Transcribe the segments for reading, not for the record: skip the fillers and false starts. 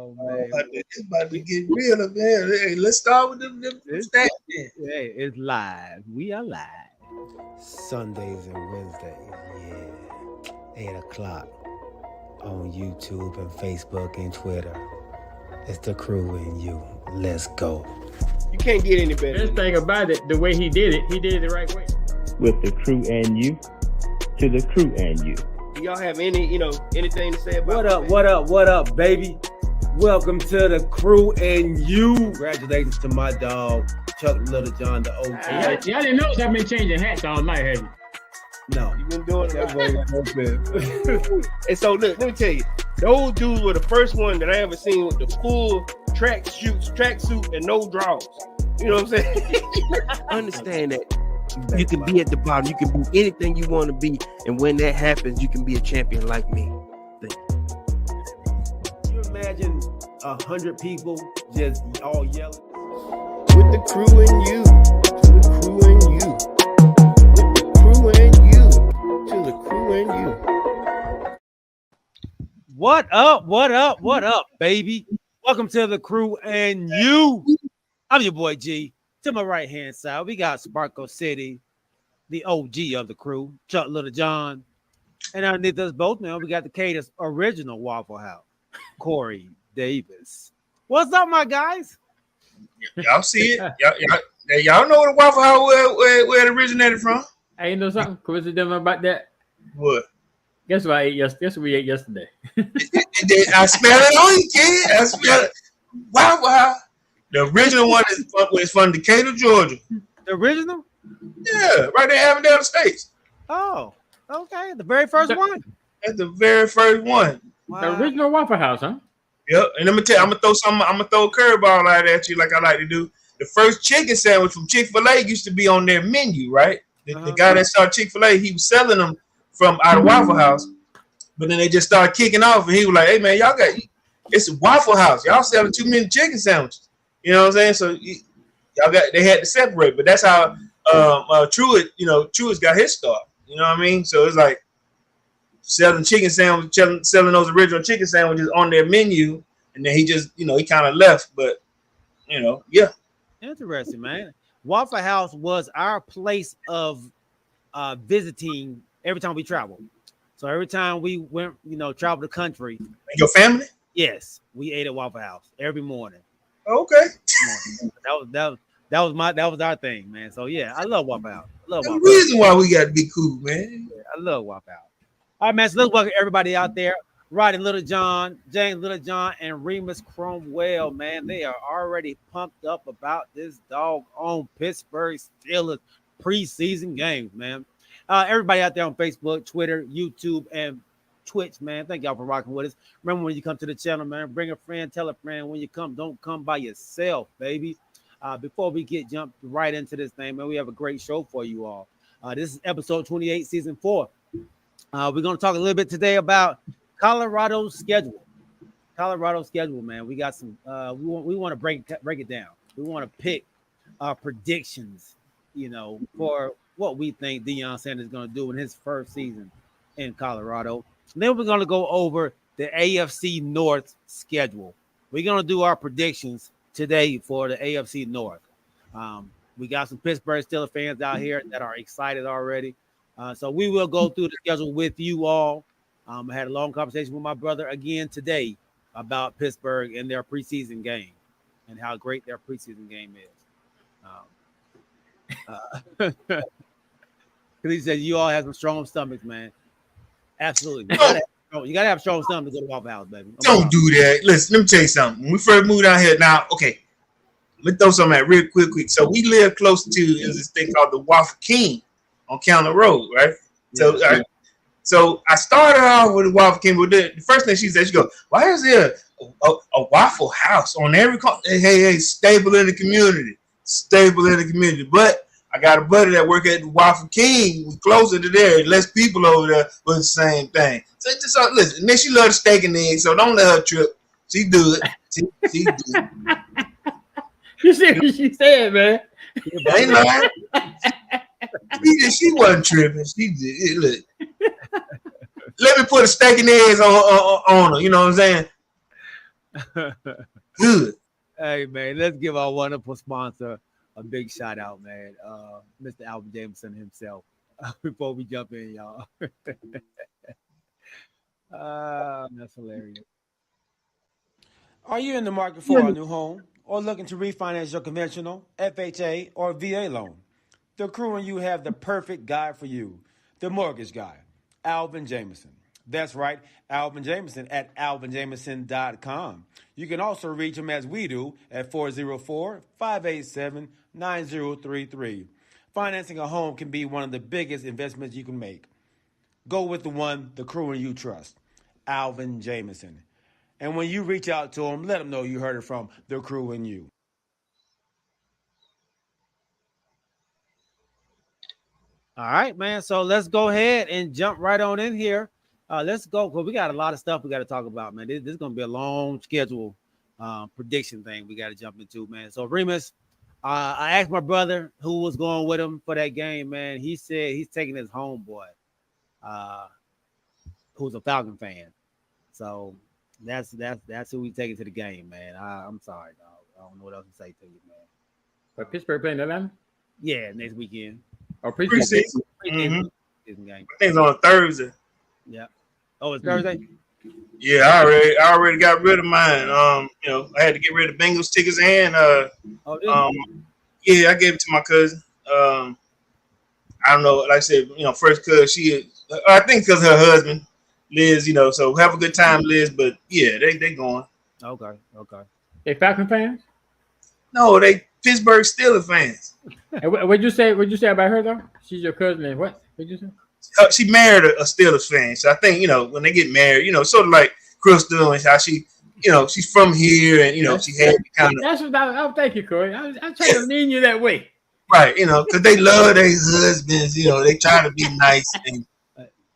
Oh man, it's about to get real, man. Hey, let's start with them stats. Hey, it's live. We are live. Sundays and Wednesdays, yeah. 8 o'clock on YouTube and Facebook and Twitter. It's the crew and you. Let's go. You can't get any better. Best thing about it, the way he did it the right way. With the crew and you, to the crew and you. Do y'all have anything to say about What up, baby? Welcome to the crew and you. Congratulations to my dog, Chuck Little John, the OG. Y'all didn't notice I've been changing hats all night, have you? No. You've been doing it. And so, look, let me tell you, those dudes were the first one that I ever seen with the full tracksuit, and no drawers. You know what I'm saying? Understand that you can be at the bottom, you can be anything you want to be, and when that happens, you can be a champion like me. Can you imagine 100 people just all yelling? With the crew and you, to the crew and you, with the crew and you, to the crew and you. What up, baby? Welcome to the crew and you. I'm your boy G. To my right hand side, we got Sparkle City, the OG of the crew, Chuck Little John. And underneath us both now, we got the Cadence original Waffle House, Corey Davis. What's up, my guys? Y'all see it? Y'all know what the Waffle House where it originated from? Hey, you know something coincidental about that? What? Guess what I ate yesterday? Guess what we ate yesterday? I smell it on you, kid. I smell it. Wow. The original one is from Decatur, Georgia. The original? Yeah, right there in Avondale Estates. Oh, okay. The very first one. That's the very first one. Wow. The original Waffle House, huh? Yep. And let me tell you, I'm gonna throw a curveball out at you like I like to do. The first chicken sandwich from Chick-fil-A used to be on their menu, right? The guy that started Chick-fil-A, he was selling them from out of Waffle House, but then they just started kicking off, and he was like, "Hey man, it's a Waffle House. Y'all selling too many chicken sandwiches." You know what I'm saying? So they had to separate, but that's how Truett got his start. You know what I mean? So it's like selling chicken sandwiches, selling those original chicken sandwiches on their menu, and then he just, he kind of left. But yeah. Interesting, man. Waffle House was our place of visiting every time we traveled. So every time we went, travel the country. Your family? Yes, we ate at Waffle House every morning. Okay. That was our thing, man. So yeah, I love Waffle House. That's the reason why we got to be cool, man. Yeah, I love Waffle House. All right, man. So let's welcome everybody out there. Roddy Little John, James Little John, and Remus Cromwell, man. They are already pumped up about this doggone Pittsburgh Steelers preseason games, man. Everybody out there on Facebook, Twitter, YouTube, and Twitch, man. Thank y'all for rocking with us. Remember, when you come to the channel, man, bring a friend, tell a friend. When you come, don't come by yourself, baby. Before we jump right into this thing, man, we have a great show for you all. This is episode 28, season 4. We're going to talk a little bit today about Colorado's schedule. Man. We got some. We want to break it down. We want to pick predictions, for what we think Deion Sanders is going to do in his first season in Colorado. And then we're going to go over the AFC North schedule. We're going to do our predictions today for the AFC North. We got some Pittsburgh Steelers fans out here that are excited already. So we will go through the schedule with you all. I had a long conversation with my brother again today about Pittsburgh and their preseason game and how great their preseason game is. Because he said you all have some strong stomachs, man. Absolutely. You gotta have strong stomach to go to Waffle House, baby. Don't do that. Listen, let me tell you something. When we first moved out here, now, okay, let me throw something at real quick. So we live close to this thing called the Waffle King on County Road, right? Yeah. So I started off with the Waffle King, but the first thing she said, she goes, "Why is there a Waffle House on every corner?" Hey, stable in the community. But I got a buddy that work at the Waffle King. We closer to there, less people over there, but the same thing. So listen, and then she love the steak and eggs, so don't let her trip. She do it. She do it. You see what she said, man? Ain't lying. She wasn't tripping. She did. Look, let me put a steak and eggs on her. You know what I'm saying? Good. Hey man, let's give our wonderful sponsor a big shout out, man. Mr. Alvin Jameson himself. Before we jump in, y'all. That's hilarious. Are you in the market for a new home or looking to refinance your conventional, FHA, or VA loan? The crew and you have the perfect guy for you, the mortgage guy, Alvin Jameson. That's right, Alvin Jameson at alvinjameson.com. You can also reach him as we do at 404-587-9033. Financing a home can be one of the biggest investments you can make. Go with the one the crew and you trust, Alvin Jameson. And when you reach out to him, let him know you heard it from the crew and you. All right, man. So let's go ahead and jump right on in here. Let's go because we got a lot of stuff we got to talk about, man. This is going to be a long schedule prediction thing we got to jump into, man. So Remus, I asked my brother who was going with him for that game, man. He said he's taking his homeboy, who's a Falcon fan. So that's who he's taking to the game, man. I'm sorry, dog. I don't know what else to say to you, man. But Pittsburgh playing Atlanta? Yeah, next weekend. Or preseason? Mm-hmm. Season game. I think it's on Thursday. Yeah. Oh, it's Thursday? Yeah, I already got rid of mine. I had to get rid of Bengals tickets and yeah, I gave it to my cousin. I don't know, like I said, first cause I think because her husband, Liz, so have a good time, Liz. But yeah, they going. Okay. They Falcon fans? No, they Pittsburgh Steelers fans. And what'd you say about her though? She's your cousin and what? What'd you say? She married a Steelers fan, so I think when they get married, sort of like Crystal and how she, she's from here, and she had kind of. That's what I thank you, Corey. I trying to lean you that way, right? Because they love their husbands. They try to be nice, and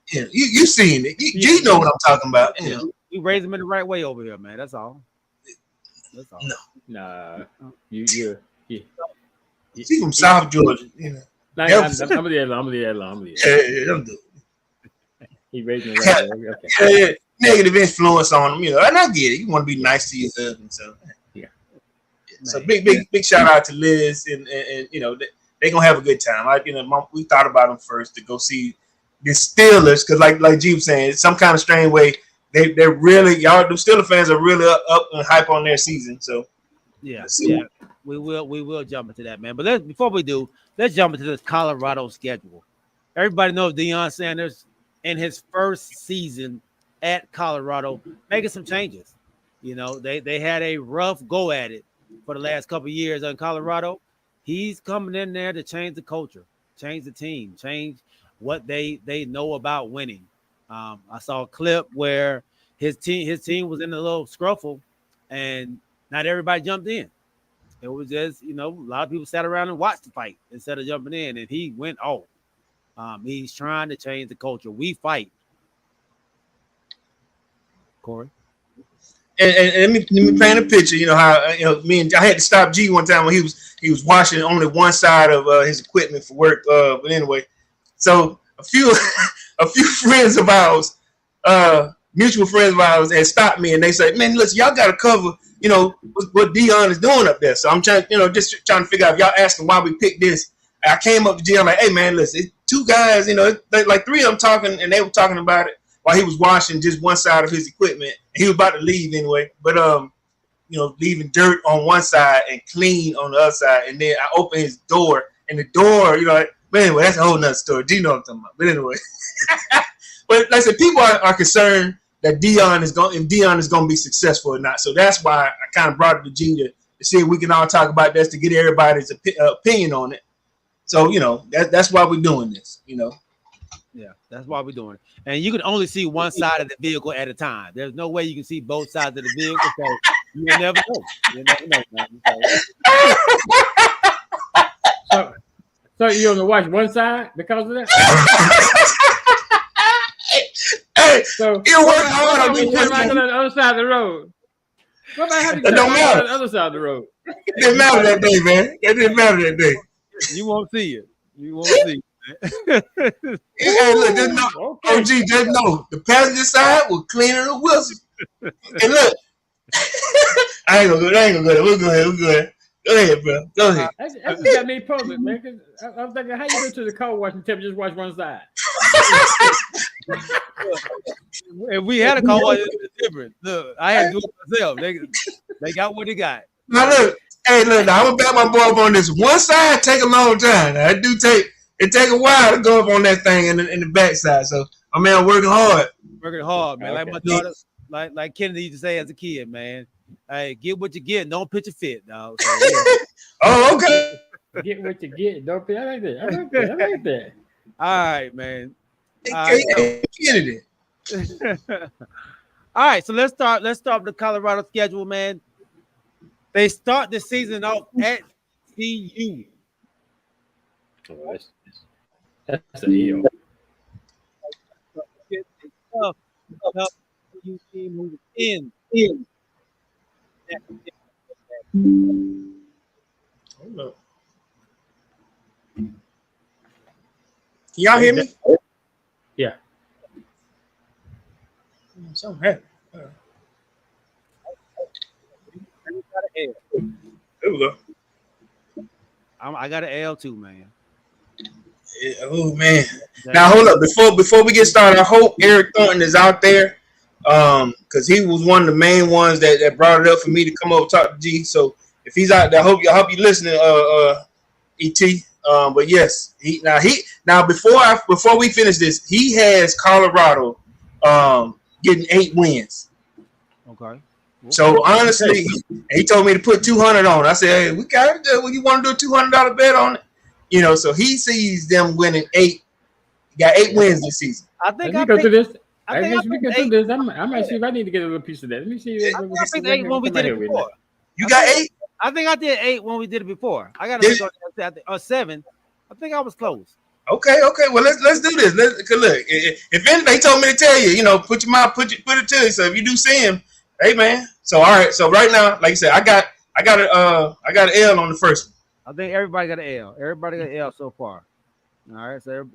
you seen it. You know what I'm talking about. We raise them in the right way over here, man. That's all. No, nah, you. She's from South Georgia, I'm gonna leave it alone. Yeah, I'm doing. He raised me right way. Okay. Yeah, negative influence on them, and I get it. You want to be nice to your husband, so yeah. So big shout out to Liz, and they gonna have a good time. We thought about them first to go see the Steelers because, like G was saying, some kind of strange way they're really the Steelers fans are really up and hype on their season. So yeah. We will jump into that, man. But before we do, let's jump into this Colorado schedule. Everybody knows Deion Sanders in his first season at Colorado making some changes. They had a rough go at it for the last couple of years in Colorado. He's coming in there to change the culture, change the team, change what they know about winning. I saw a clip where his team was in a little scruffle, and not everybody jumped in. It was just, a lot of people sat around and watched the fight instead of jumping in, and he went off. He's trying to change the culture. We fight. Corey? And let me paint a picture. How I had to stop G one time when he was washing only one side of his equipment for work. But anyway, so a few friends of ours, mutual friends of ours, had stopped me and they said, "Man, listen, y'all got to cover." What Deion is doing up there. So I'm trying, just trying to figure out if y'all asking why we picked this. I came up to Deion like, hey man, listen, it's two guys, like three of them talking, and they were talking about it while he was washing just one side of his equipment. He was about to leave anyway, but leaving dirt on one side and clean on the other side. And then I opened his door, and the door, but anyway, that's a whole nother story. Do you know what I'm talking about? But anyway, but like I said, people are concerned that Deion is going to be successful or not. So that's why I kind of brought it to G to see if we can all talk about this to get everybody's opinion on it. So, that's why we're doing this, Yeah, that's why we're doing it. And you can only see one side of the vehicle at a time. There's no way you can see both sides of the vehicle. So you'll never know. Man. So you only watch one side because of that? Hey, so it worked hard on me. On the other side of the road. What about having to don't matter. On the other side of the road? It didn't matter that day, man. It didn't matter that day. You won't see it. Hey, look, just know, OG, just know the passenger side was cleaner than Wilson. And look, I ain't gonna go. We're good. We're good. Go ahead, bro. Go ahead. That's just got me puzzled, man. 'Cause I was thinking, how you go to the car wash and tell me just watch one side? If we had a car wash, it's different. Look, I had to do it myself. They got what they got. Now look, hey, look. Now I'm gonna back my boy up on this. One side take a long time. Now, it take a while to go up on that thing in the backside. So my man working hard. Working hard, man. Like Okay. my daughter, like Kennedy used to say as a kid, man. Hey, get what you get. Don't pitch a fit, dog. So, yeah. Oh, okay. Get what you get. Don't be. I like that. I like that. All right, man. Hey, Kennedy. All right, so let's start with the Colorado schedule, man. They start the season off at CU. Oh, that's a deal. Hold up. Y'all hear me? Yeah. Something happened. There we go. I got an L too, man. Yeah, oh man. Now hold up. Before we get started, I hope Eric Thornton is out there. Because he was one of the main ones that brought it up for me to come over and talk to G. So if he's out there, I hope you listening, ET. But yes, before we finish this, he has Colorado getting 8 wins. Okay. So honestly, he told me to put 200 on. I said, hey, we got it. Well, you want to do a $200 bet on it? You know, so he sees them winning 8. Got 8 wins this season. I think Let I me go picked, through this. I I think I guess we picked can do 8. this. I might see if I need to get a little piece of that. Let me see. I picked 8 when we did it before. You got 8? I think I did 8 when we did it before. I got or 7. I think I was close. Okay. Well, let's do this. Cause look, if anybody told me to tell you, put your mouth, put it to you. So if you do see him, hey man. So all right. So right now, like I said, I got an L on the first one. I think everybody got an L. Everybody got an L so far. All right. So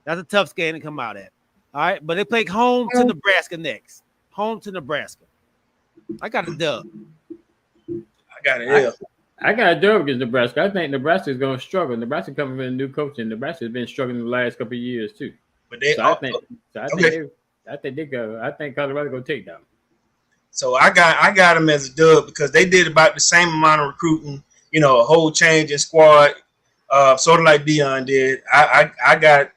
that's a tough game to come out at. All right. But they play home to Nebraska next. Home to Nebraska. I got a dub. I got an L. I got a dub against Nebraska. I think Nebraska is going to struggle. Nebraska coming with a new coach, and Nebraska has been struggling the last couple of years too. But they, I think Colorado going to take them. So I got them as a dub because they did about the same amount of recruiting. A whole change in squad, sort of like Dion did. I got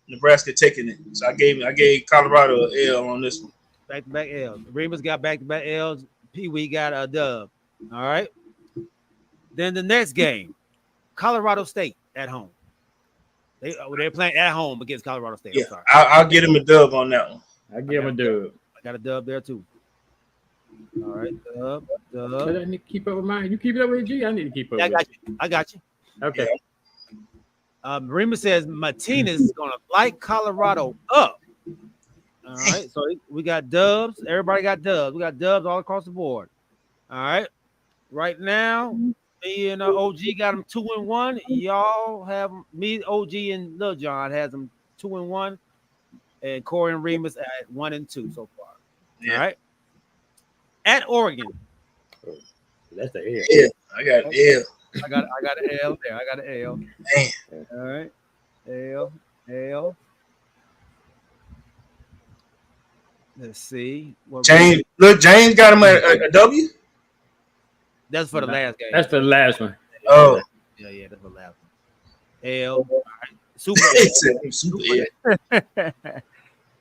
Nebraska taking it. So I gave Colorado an L on this one. Back-to-back L's. Remus got back-to-back L's. Pee Wee got a dub. All right. Then the next game, Colorado State at home. They're playing at home against Colorado State. Yeah, I'll get him a dub on that one. I give him a dub. I got a dub there too. All right, dub. But I need to keep up with mine. You keep it up with G. I need to keep up. Yeah, with I got you. Okay. Remus says Martinez is going to light Colorado up. All right, so we got dubs. Everybody got dubs. We got dubs all across the board. All right. Right now, me and OG got them 2-1. Y'all have me, OG, and Lil John has them 2-1, and Corey and Remus at 1-2 so far. Yeah. All right. At Oregon. That's the L. Yeah, I got an L. I got an L there. I got an L. Man. All right. L. Let's see. James got him a W. That's for the last game. That's the last one. Oh, yeah, that's the last one. L. All right. Super. Super.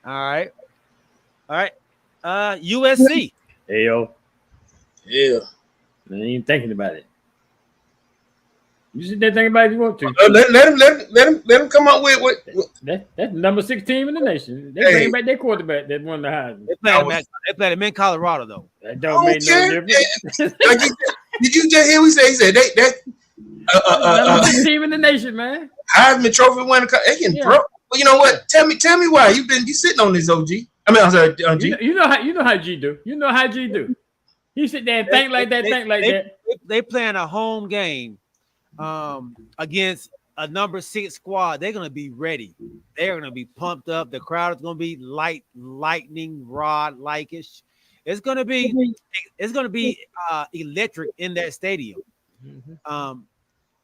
All right. USC. L. Yeah. I ain't even thinking about it. You sit there thinking about it if you want to. Let him come up with what. That's number 6 team in the nation. They bring back their quarterback that won the Heisman. They played him in Colorado though. That don't make no difference. Did you just hear? He said that number 6 team in the nation, man. Heisman Trophy winner. Well, you know what? Tell me why you sitting on this, OG. I mean, I'm sorry, G. You know how G do. You know how G do. He sit there and think like that. They playing a home game against a number 6 squad. They're gonna be ready. They're gonna be pumped up. The crowd is gonna be lightning rod like-ish. It's gonna be electric in that stadium.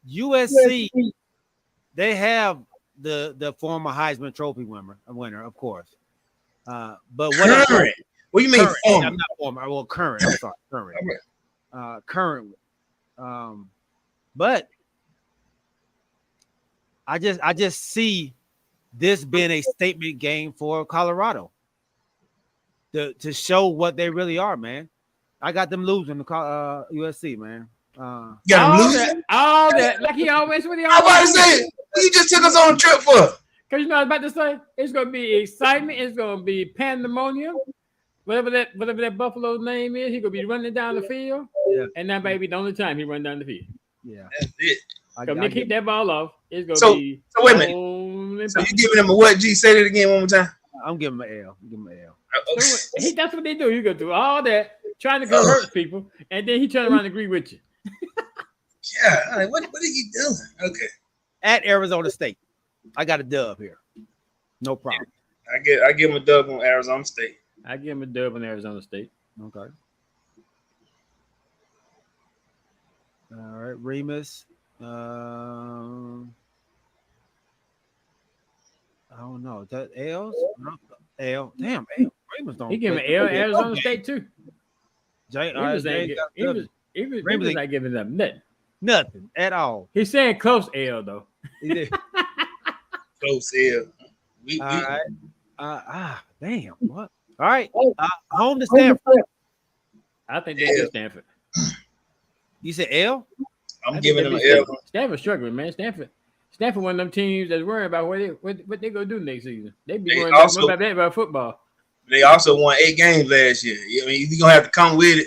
USC, they have the former Heisman Trophy winner, of course. But what Current. What do you mean current? former? I'm not former. Well, current. I'm sorry, current. Current. But I just see this being a statement game for Colorado to show what they really are, man. I got them losing the USC, man. You got him losing? All that, like he always, what he I'm about to always say, what you just took us on a trip for? Because you know, I was about to say, it's going to be excitement. It's going to be pandemonium. Whatever that Buffalo's name is, he's going to be running down the field. Yeah. And that may be the only time he run down the field. Yeah. That's it. Because they keep that ball off, it's going to So be. wait a minute. So you giving him a what, G? Say that again one more time. I'm giving him an L. I'm giving him an L. That's what they do. You go through all that, trying to go hurt people, and then he turn around and agree with you. Yeah. What are you doing? Okay. At Arizona State, I got a dub here. No problem. I give him a dub on Arizona State. I give him a dub on Arizona State. Okay. All right, Remus. I don't know. Is that L's? L. Damn, L. Remus don't. He give him an L Arizona State too. Remus not giving them nothing at all. He's saying close L though. Close L. All right. Damn. What? All right. Home to Stanford. I think they get Stanford. You said L? I'm giving them an L. Stanford struggling, man. Stanford one of them teams that's worrying about what they gonna do next season. They be worrying about football. They also won 8 games last year. I mean, you're gonna have to come with it.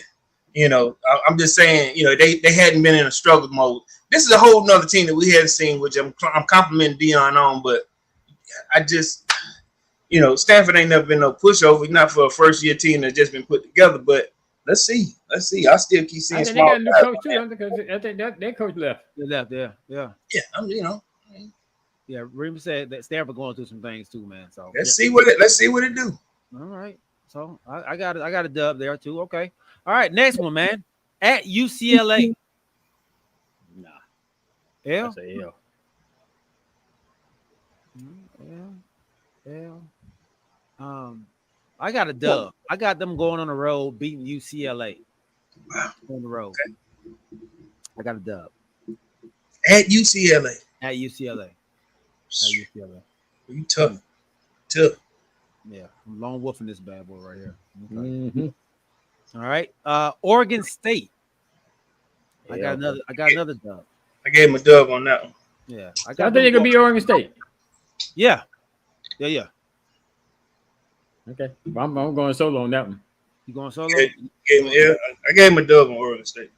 You know, I'm just saying, you know, they hadn't been in a struggle mode. This is a whole nother team that we hadn't seen, which I'm complimenting Dion on, but I just, you know, Stanford ain't never been no pushover, not for a first year team that's just been put together. But let's see. I still keep seeing. I think they got a new coach too. Because I think that coach left. They left. Yeah. Yeah, you know. Yeah, Remus said that Stanford going through some things too, man. So let's see what it do. All right. So I got a dub there too. Okay. All right. Next one, man. At UCLA. Nah. L. That's a L. L. I got a dub. I got them going on the road, beating UCLA. Wow. On the road. Okay. I got a dub. At UCLA. You tough. Yeah, I'm lone wolfing this bad boy right here. Okay. Mm-hmm. All right. Oregon State. I got another dub. I gave him a dub on that one. Yeah. I think it could be Oregon State. Yeah. Okay. I'm going solo on that one. You going solo? I gave him a dub on Oregon State.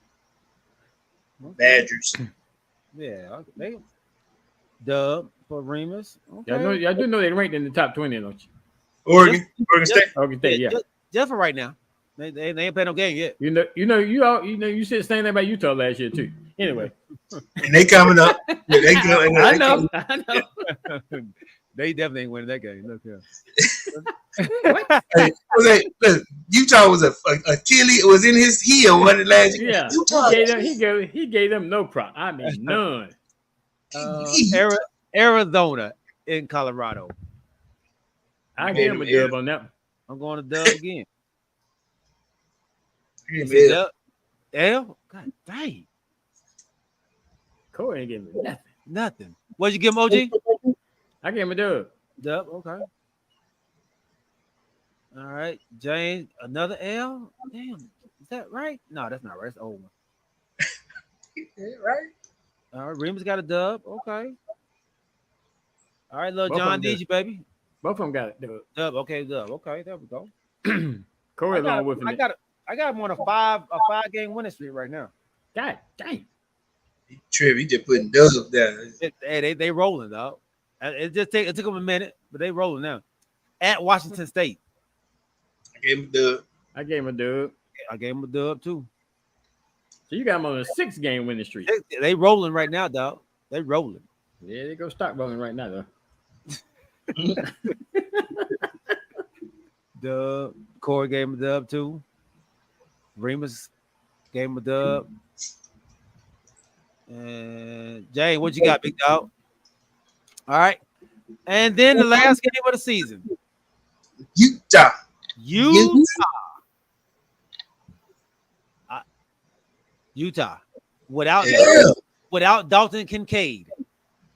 Okay. Badgers. Yeah. They dub for Remus. Okay. Y'all do know they're ranked in the top 20, don't you? Oregon State. Oregon State, yeah. Just for right now. They ain't played no game yet. You said the same thing about Utah last year too. Anyway. And they coming up. I know. They definitely ain't winning that game. Look here. Utah was a Achilles. It was in his heel. Wasn't it last year? Yeah. Utah. He gave them no prop. I mean none. Arizona in Colorado. I gave him a dub on that one. I'm going to dub again. L? God dang. Corey ain't giving me nothing. What'd you give him, OG? I gave him a dub. Dub, okay. All right. James, another L? Damn. Is that right? No, that's not right. That's the old one. Right? All right. Remus got a dub. Okay. All right, little John need you, baby. Both of them got it. Dub. Okay, dub. Okay, there we go. Corey along with I got him on a five game winning streak right now. God dang. Trev, he just putting dubs there. They rolling, dog. It took them a minute, but they rolling now. At Washington State. I gave him a dub. I gave him a dub. I gave him a dub too. So you got them on a 6-game winning streak. They rolling right now, dog. They rolling. Yeah, they go start rolling right now, though. Dub. Corey gave him a dub too. Remus gave him a dub. And Jay, what you got, big dog? All right. And then the last game of the season. Utah. Utah. Without Dalton Kincaid.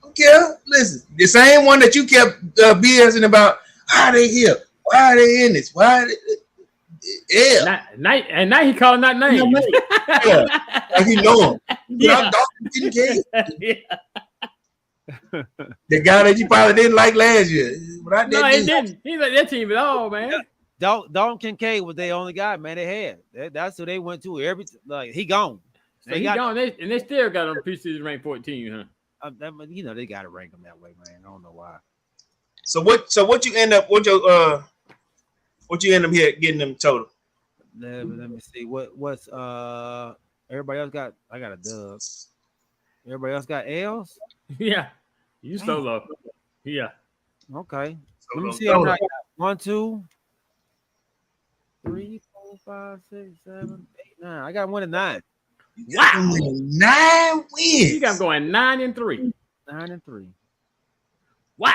Okay, listen. The same one that you kept BSing about. How they here? Why are they in this? Why? Now he calling that name. Yeah. Like he know him. Yeah. Dalton Kincaid. The guy that you probably didn't like last year. But No, he didn't. He like that team at all, man. Dalton Kincaid was their only guy, man. They had. That's who they went to. He gone. So he gone, and they still got him preseason ranked 14, huh? You know they got to rank him that way, man. I don't know why. So what you end up here getting them total? Let me see. What's everybody else got? I got a dub. Everybody else got L's? Yeah. You so low. Yeah. Okay. Let me see. I got 1, 2, 3, 4, 5, 6, 7, 8, 9. I got 1 and 9. Wow. 9 wins. You got him going 9-3. 9-3. Wow.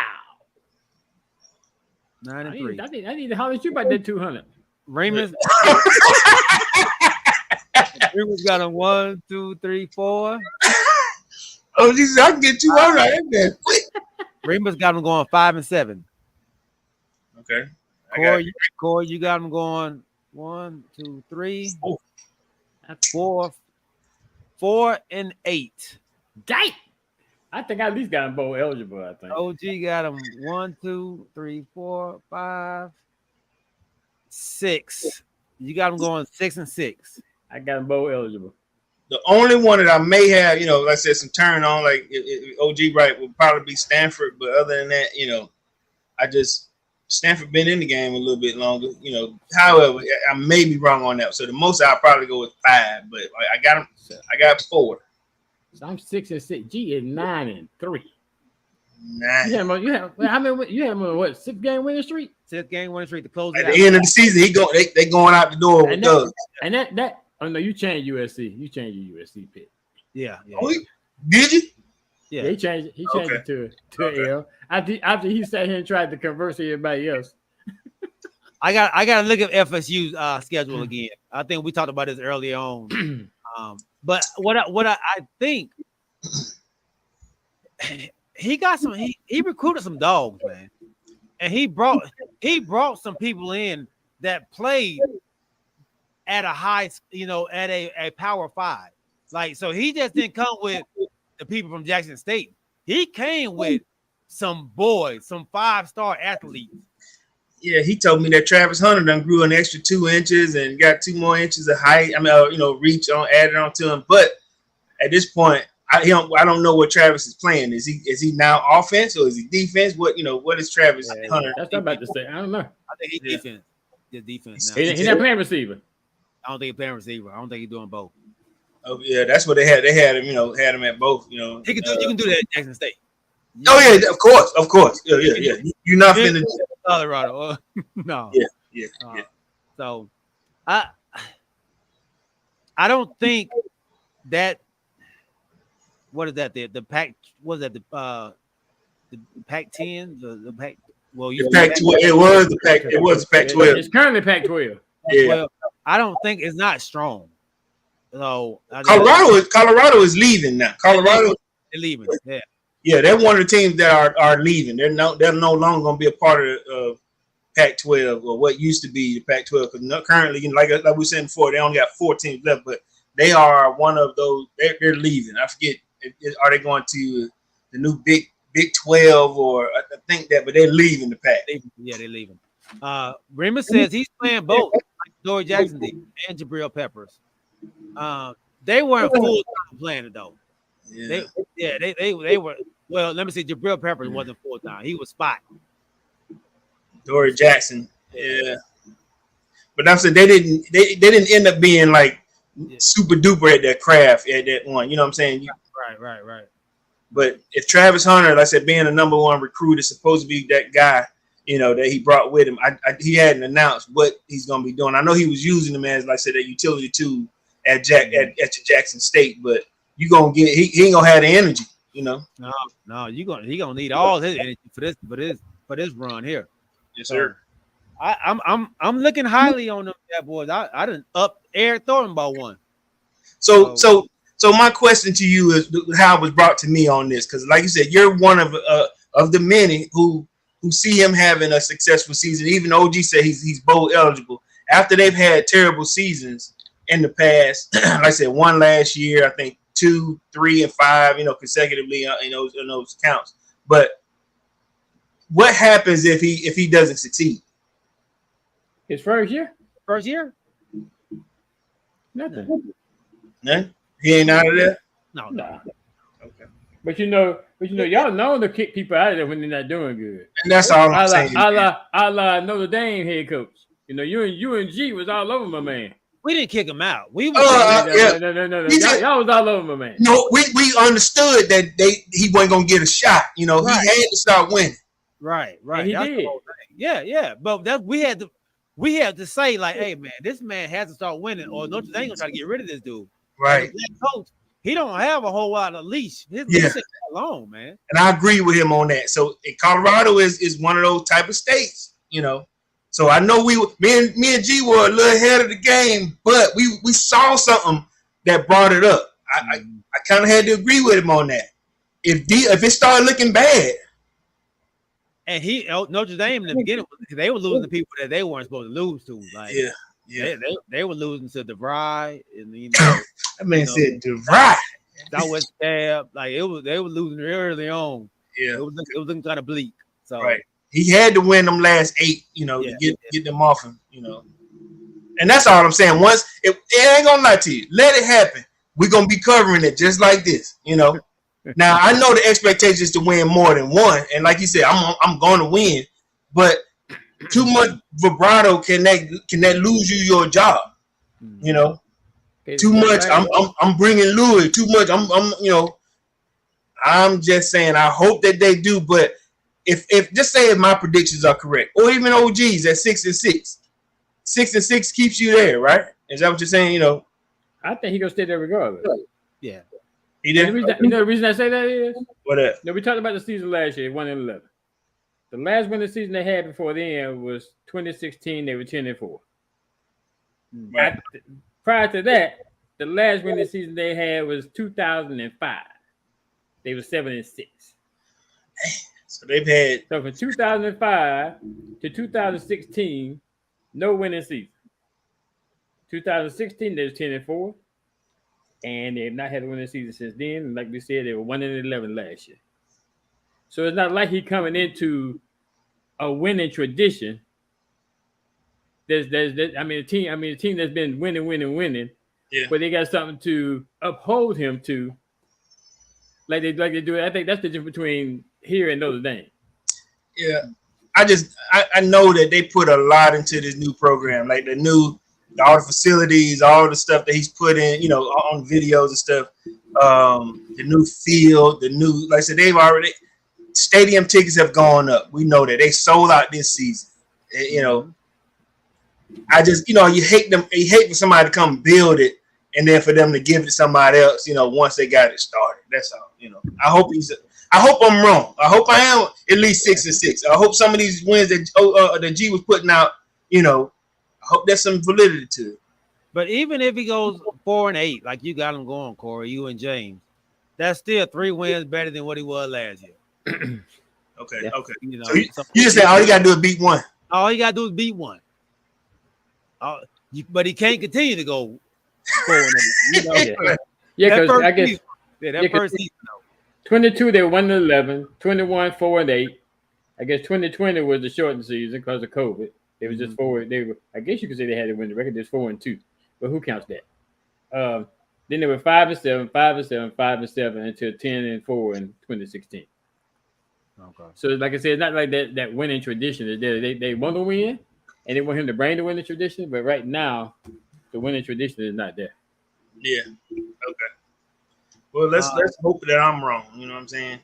9-3. I need to holler at you about that 200. Remus got him 1, 2, 3, 4. Oh, Jesus, I can get 200 right there. Quick. Remus got him going 5 and 7. Okay. Corey, you got him going 1, 2, 3, 4 and 8. Dang. I think I at least got him bowl eligible, I think. OG got him 1, 2, 3, 4, 5, 6. You got him going 6 and 6. I got him bowl eligible. The only one that I may have, like I said, some turn on, like if OG right, would probably be Stanford. But other than that, Stanford been in the game a little bit longer. However, I may be wrong on that. So the most I'll probably go with 5. But I got him. I got 4. So I'm 6 and 6. G is 9-3. 9. You have how many? You have what? 6-game winning streak. 6-game winning streak to close At it out. the end of the season, they going out the door with those. And that. Oh no, you changed USC. You changed your USC pick. Yeah. Oh, did you? Yeah. He changed it. He changed it to L. After he sat here and tried to converse everybody else. I got to look at FSU's schedule again. I think we talked about this earlier on. But what I think he got some. He recruited some dogs, man, and he brought some people in that played at a high, at a Power 5. Like, so he just didn't come with the people from Jackson State. He came with some boys, some 5-star athletes. Yeah, he told me that Travis Hunter done grew an extra 2 inches and got 2 more inches of height. I mean, reach added on to him. But at this point, I don't know what Travis is playing. Is he now offense or is he defense? What is Travis Hunter? That's what I'm about to say. I don't know. I think he's defense. The defense now. He's not playing receiver. I don't think he's playing receiver. I don't think he's doing both. Oh yeah, that's what they had. They had him, had him at both. He can do. You can do that at Jackson State. Oh yeah, of course. Yeah. You're not finna Colorado. No. Yeah. So, I don't think that. What is that? The Pac? Was that the Pac-10? The Pac? Well, the Pac-12. It was the Pac. It was the Pac-12. It's currently Pac-12. Yeah. Well, I don't think it's not strong. So Colorado is leaving now. Colorado they're leaving. Yeah. Yeah, they're one of the teams that are leaving. They're no longer going to be a part of Pac-12 or what used to be the Pac-12. Because currently, like we were saying before, they only got 4 teams left, but they are one of those. They're leaving. I forget. Are they going to the new Big 12 or I think that? But they're leaving the Pac. Yeah, they're leaving. Remus says he's playing both, like Dory Jackson did, and Jabril Peppers. They weren't full time playing it though. Yeah. They were. Well, let me see. Jabril Peppers wasn't full time. He was spot. Dory Jackson. Yeah. But I'm saying they didn't end up being like super duper at their craft at that one. You know what I'm saying? Right. But if Travis Hunter, like I said, being the number 1 recruit is supposed to be that guy, that he brought with him. He hadn't announced what he's going to be doing. I know he was using them as, like I said, a utility tool at your Jackson State, but you gonna get he ain't gonna have the energy, No, he gonna need all his energy for this run here. Yes, sir. I'm looking highly on them bad boys. I didn't up Eric Thornton by one. So my question to you is how it was brought to me on this, because like you said, you're one of the many who see him having a successful season. Even OG said he's bowl eligible after they've had terrible seasons in the past. Like I said, one last year, I think 2, 3, and 5, consecutively in those counts. But what happens if he doesn't succeed? His first year? Nothing. None? He ain't out of there? No. Okay. But y'all know to kick people out of there when they're not doing good. And that's all I'm saying. A la Notre Dame head coach. UNG was all over my man. We didn't kick him out. We No. Y'all was all over my man. No, we understood that he wasn't gonna get a shot. He had to start winning. Right. And he did. Yeah. But we had to say, like, hey man, this man has to start winning, or Notre Dame gonna try to get rid of this dude. Right. Coach, he don't have a whole lot of leash. His leash ain't that long, man. And I agree with him on that. So Colorado is one of those type of states, So I know me and G were a little ahead of the game, but we saw something that brought it up. I kind of had to agree with him on that. If it started looking bad, and Notre Dame in the beginning, they were losing to people that they weren't supposed to lose to. Like, they were losing to DeVry, and that man said DeVry. Southwest Cab, like they were losing early on. Yeah, it was looking kind of bleak. So right. He had to win them last 8, to get them off him, And that's all I'm saying. Once it ain't gonna lie to you, let it happen. We're gonna be covering it just like this, Now I know the expectation is to win more than one, and like you said, I'm going to win, but too much vibrato can that lose you your job, Too much. I'm bringing Louis. Too much. I'm just saying. I hope that they do, but. If just say if my predictions are correct, or even OG's at 6-6, 6-6 keeps you there, right? Is that what you're saying? I think he's gonna stay there regardless. Yeah. He did. The reason I say that is what up? We talked about the season last year, 1-11. The last winning season they had before then was 2016. They were 10-4. Right. Prior to that, the last winning season they had was 2005. They were 7-6. So they've had from 2005 to 2016, no winning season. 2016 they was 10-4, and they've not had a winning season since then. And like we said, they were 1-11 last year. So it's not like he's coming into a winning tradition. There's a team that's been winning. Yeah. But they got something to uphold him to, like they do. I think that's the difference between here and Notre Dame. Yeah, I know that they put a lot into this new program, like all the facilities, all the stuff that he's put in, on videos and stuff. The new field, like I said, they've already stadium tickets have gone up. We know that they sold out this season. I just, you hate them. You hate for somebody to come build it and then for them to give it to somebody else. Once they got it started. That's all. I hope I'm wrong. I hope I am at least 6-6. I hope some of these wins that G was putting out, I hope there's some validity to it. But even if he goes 4-8, like you got him going, Corey, you and James, that's still 3 wins better than what he was last year. Okay. Yeah. Okay. So you just say all you gotta do is beat one. All you gotta do is beat one. But he can't continue to go 4-8. Yeah, because I guess that first season. 22 they were 1-11, 21 4-8. I guess 2020 was the shortened season because of COVID. They was just 4. They were. I guess you could say they had to win the record. There's 4-2, but who counts that? Then they were 5-7, 5-7, 5-7 until 10-4 in 2016. Okay. So like I said, it's not like that winning tradition is there. They want to win, and they want him to bring the winning tradition. But right now, the winning tradition is not there. Yeah. Okay. Well, let's hope that I'm wrong. You know what I'm saying?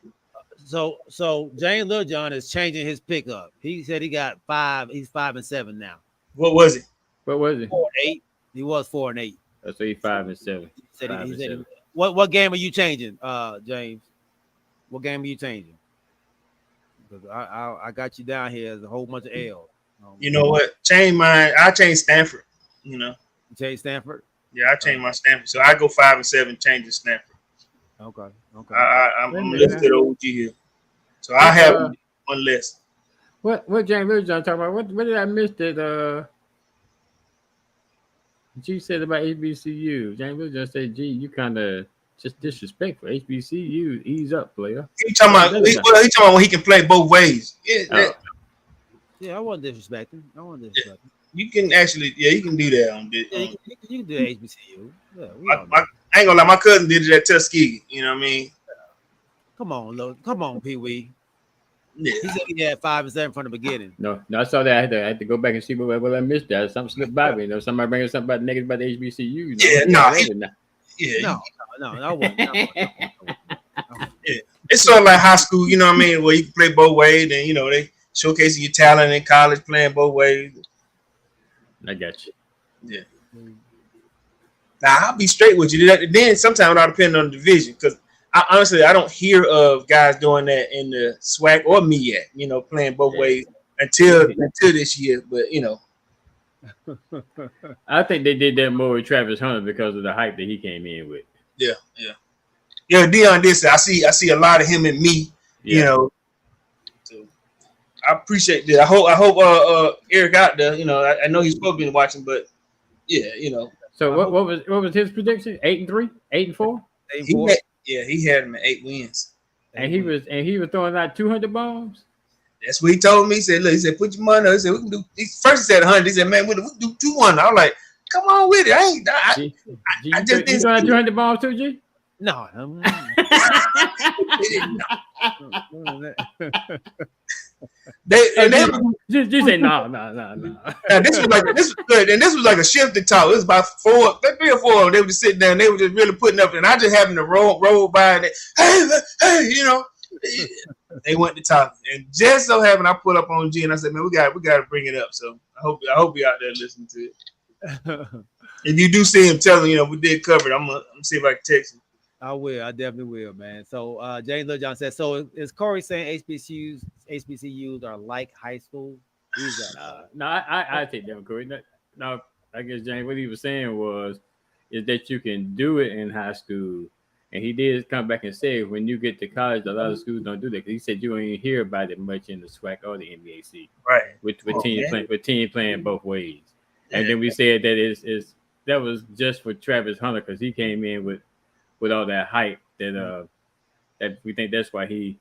So James Littlejohn is changing his pickup. He said he got 5. He's 5-7 now. What was it? What was it? 4-8. He was 4-8. That's 5-7. He said, Five he and said seven. what game are you changing, James? What game are you changing? Because I got you down here as a whole bunch of L's. You know what? Change mine. I change Stanford. You know. You change Stanford? Yeah, I changed my Stanford. So I go 5-7, change the Stanford. Okay. I'm listed OG here. So I have one less. What James Littlejohn talking about? What did I miss that G said about HBCU? James Littlejohn said, "G, you kind of just disrespectful. HBCU, ease up, player." He talking about he talking about when he can play both ways. Yeah, I wasn't disrespecting. You can actually, you can do that on this. You can do HBCU. Yeah, I ain't gonna lie, my cousin did it at Tuskegee. You know what I mean? Come on, Pee Wee. Yeah. He said he had 5-7 from the beginning. No, I saw that. I had to go back and see what I missed. That something slipped by me. You know, somebody bringing something about negative about the HBCU. No, I wasn't. Yeah. It's sort of like high school. You know what I mean? Where you can play both ways, and you know they showcasing your talent in college playing both ways. I got you. Yeah. Now I'll be straight with you. Then sometimes it all depends on the division, because honestly I don't hear of guys doing that in the SWAC or MEAC. You know, playing both ways until this year. But you know, I think they did that more with Travis Hunter because of the hype that he came in with. Yeah. Dion did say I see a lot of him in me. Yeah. You know. I appreciate that. I hope Eric out there. You know, I know he's supposed to be watching, but yeah, you know. So what was his prediction? 8-3, 8-4. He had him at 8 wins, and he was throwing out 200 bombs. That's what he told me. He said, "Look," he said, "Put your money." He said, "We can do." First he said 100. He said, "Man, we can do 200." I was like, "Come on with it." I just didn't. You throwing 200 bombs too, G? No. They say no. This was like a shifting talk. It was about 3 or 4 of them. They were just sitting down. They were just really putting up, and I just happened to roll by, and hey, you know, they went to talk, and just so happened I pulled up on G, and I said, "Man, we got to bring it up." So I hope you out there listening to it. If you do see him, tell him, you know, we did cover it. I'm gonna see if I can text him. I will. I definitely will, man. So James Littlejohn says, so is Corey saying HBCUs are like high school? No, I take that, Corey. No, I guess James, what he was saying is that you can do it in high school. And he did come back and say when you get to college, a lot of schools don't do that. Because he said you don't even hear about it much in the SWAC or the NBAC. Right. With team playing both ways. And then we said that that was just for Travis Hunter because he came in with all that hype that we think that's why they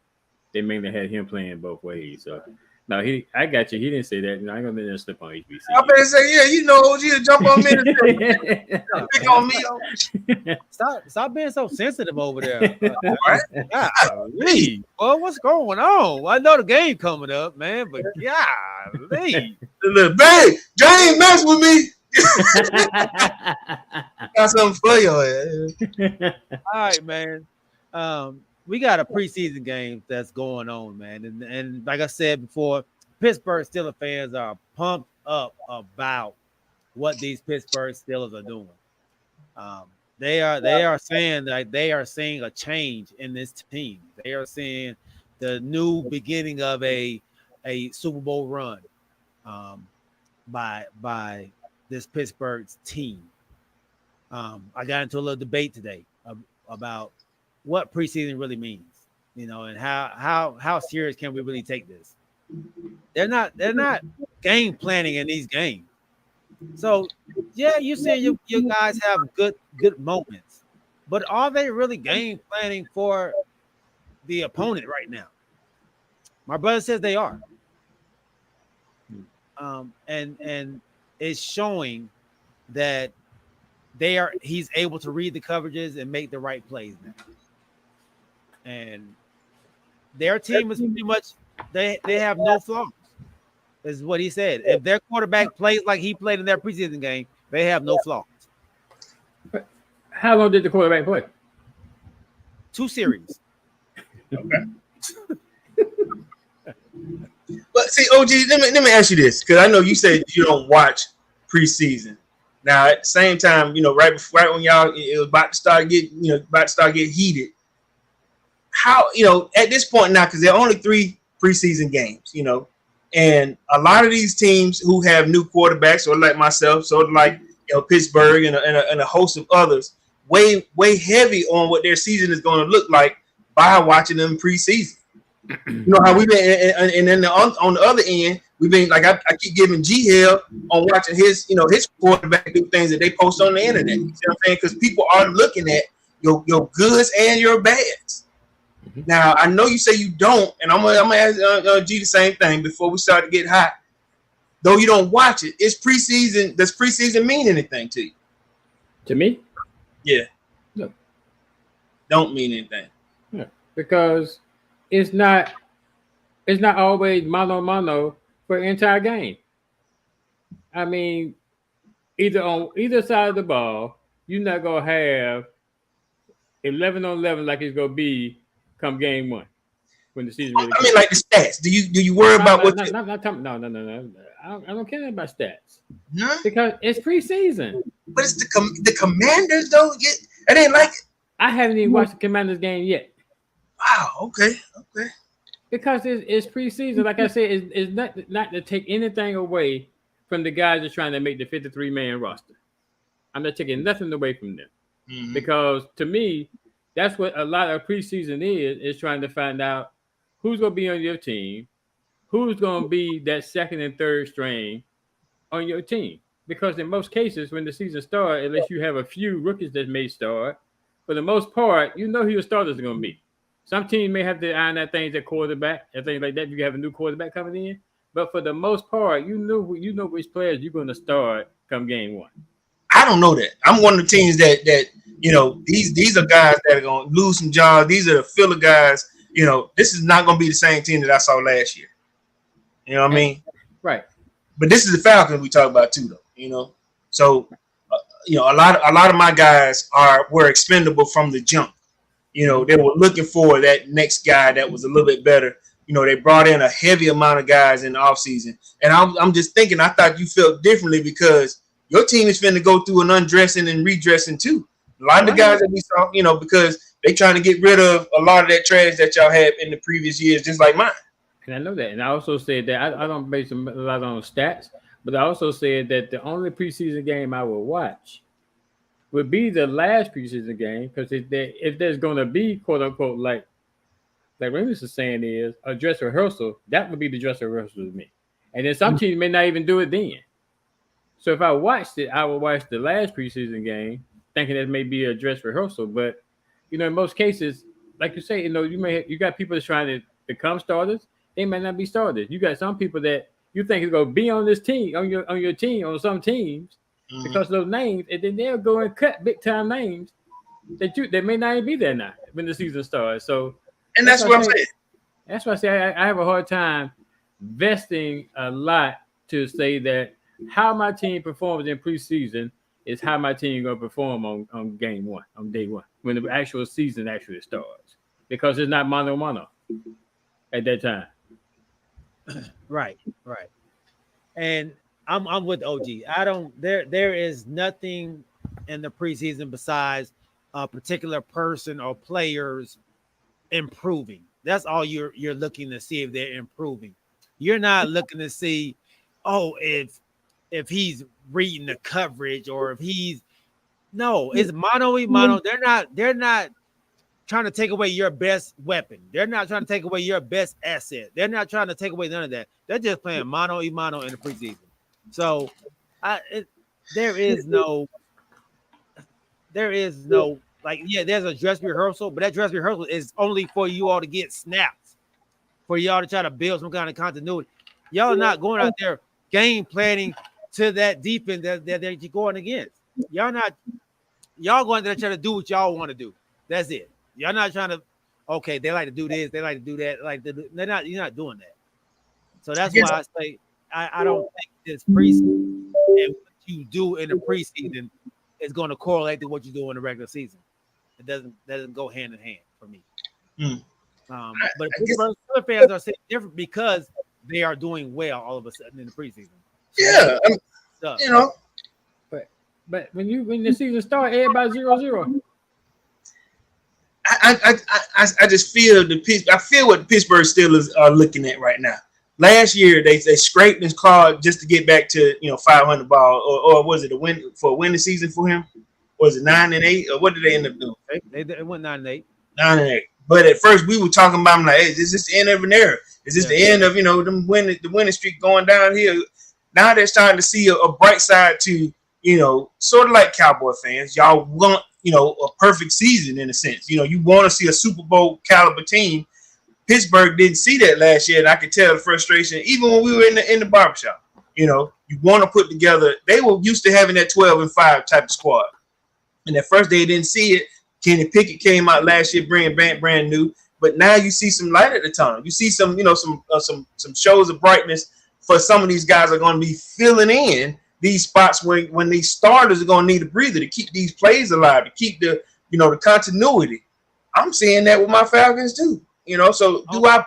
mainly had him playing both ways. So no, I got you. He didn't say that. No, I ain't gonna let him slip on HBC. I better say, yeah, you know, OG jump on me. Pick on me. Stop being so sensitive over there. Golly. Well, what's going on? I know the game coming up, man, but golly. Look, babe, James mess with me. Got something for you. All right, man. We got a preseason game that's going on, man, and like I said before, Pittsburgh Steelers fans are pumped up about what these Pittsburgh Steelers are doing. They are saying that they are seeing a change in this team. They are seeing the new beginning of a Super Bowl run by this Pittsburgh team. I got into a little debate today about what preseason really means, you know, and how serious can we really take this? They're not game planning in these games. So yeah, you see you guys have good moments, but are they really game planning for the opponent right now? My brother says they are. And it's showing that he's able to read the coverages and make the right plays now. And their team is pretty much they have no flaws. Is what he said. If their quarterback plays like he played in their preseason game, they have no flaws. How long did the quarterback play? 2 series. Okay. But see, OG, let me ask you this, because I know you said you don't watch preseason. Now, at the same time, right when y'all it was about to start get heated. How, at this point now, because there are only 3 preseason games, and a lot of these teams who have new quarterbacks, sort of like myself, sort of like Pittsburgh and a host of others, way heavy on what their season is going to look like by watching them preseason. You know how we've been, and then on the other end, we've been like I keep giving G hell on watching his quarterback do things that they post on the internet. You see what I'm saying? Because people are looking at your goods and your bads. Now, I know you say you don't, and I'm gonna ask G the same thing before we start to get hot. Though you don't watch it, it's preseason. Does preseason mean anything to you? To me? Yeah. No. Don't mean anything. Yeah. Because it's not always mano for the entire game. I mean, either on either side of the ball, you're not gonna have 11 on 11 like it's gonna be come game 1 when the season really I mean, like the stats. Do you worry about what? No. I don't care about stats. No, because it's preseason. But it's the Commanders though. I didn't like it. I haven't even watched the Commanders game yet. Wow. Okay. Because it's preseason. Like I said, it's not to take anything away from the guys that's trying to make the 53-man roster. I'm not taking nothing away from them. Mm-hmm. Because to me, that's what a lot of preseason is trying to find out who's going to be on your team, who's going to be that second and third string on your team. Because in most cases, when the season starts, unless you have a few rookies that may start, for the most part, you know who your starters are going to be. Some teams may have to iron out things at quarterback and things like that. You have a new quarterback coming in. But for the most part, you know which players you're going to start come game 1. I don't know that. I'm one of the teams that these are guys that are going to lose some jobs. These are the filler guys. This is not going to be the same team that I saw last year. You know what I mean? Right. But this is the Falcons we talk about too, though. So a lot of my guys were expendable from the jump. They were looking for that next guy that was a little bit better. They brought in a heavy amount of guys in the offseason. And I'm just thinking, I thought you felt differently because your team is finna go through an undressing and redressing too. A lot of the guys that we saw, because they trying to get rid of a lot of that trash that y'all had in the previous years, just like mine. And I know that. And I also said that I don't base a lot on stats, but I also said that the only preseason game I will watch would be the last preseason game, because if there's going to be, quote unquote, like Remus is saying, is a dress rehearsal, that would be the dress rehearsal to me. And then some teams may not even do it then. So if I watched it, I would watch the last preseason game, thinking that may be a dress rehearsal. But in most cases, like you say, you got people that's trying to become starters. They may not be starters. You got some people that you think is going to be on this team, on your team, on some teams, because of those names, and then they'll go and cut big time names that may not even be there now when the season starts. So, and that's what I'm saying. That's why I say I have a hard time vesting a lot to say that how my team performs in preseason is how my team going to perform on game 1, on day 1, when the actual season actually starts, because it's not mano at that time. Right. And I'm with OG. There is nothing in the preseason besides a particular person or players improving. That's all you're looking to see, if they're improving. You're not looking to see, if he's reading the coverage, or if it's mano. They're not trying to take away your best weapon. They're not trying to take away your best asset. They're not trying to take away none of that. They're just playing mano in the preseason. So there is no there's a dress rehearsal, but that dress rehearsal is only for you all to get snaps, for y'all to try to build some kind of continuity. Y'all are not going out there game planning to that defense that they're going against. Y'all going there trying to do what y'all want to do. That's it. Y'all not trying to, they like to do this, they like to do that. You're not doing that. So that's why I say I don't think this preseason and what you do in the preseason is going to correlate to what you do in the regular season. It doesn't go hand in hand for me. But I guess, Pittsburgh Steelers fans are saying different because they are doing well all of a sudden in the preseason. yeah, you know, But when the season started, everybody 0-0. I just feel I feel what the Pittsburgh Steelers are looking at right now. Last year they scraped his claw just to get back to 500 ball, or was it a winning season for him? Was it 9-8, or what did they end up doing? They went 9-8. 9-8. But at first we were talking about them like, hey, is this the end of an era? Is this the end of them the winning streak going downhill? Now they're starting to see a bright side to sort of like Cowboy fans. Y'all want a perfect season in a sense. You want to see a Super Bowl caliber team. Pittsburgh didn't see that last year, and I could tell the frustration even when we were in the barbershop. You want to put together. They were used to having that 12-5 type of squad, and at first they didn't see it. Kenny Pickett came out last year, bringing back brand new, but now you see some light at the tunnel. You see some some shows of brightness for some of these guys are going to be filling in these spots when these starters are going to need a breather to keep these plays alive, to keep the the continuity. I'm seeing that with my Falcons too. So do I?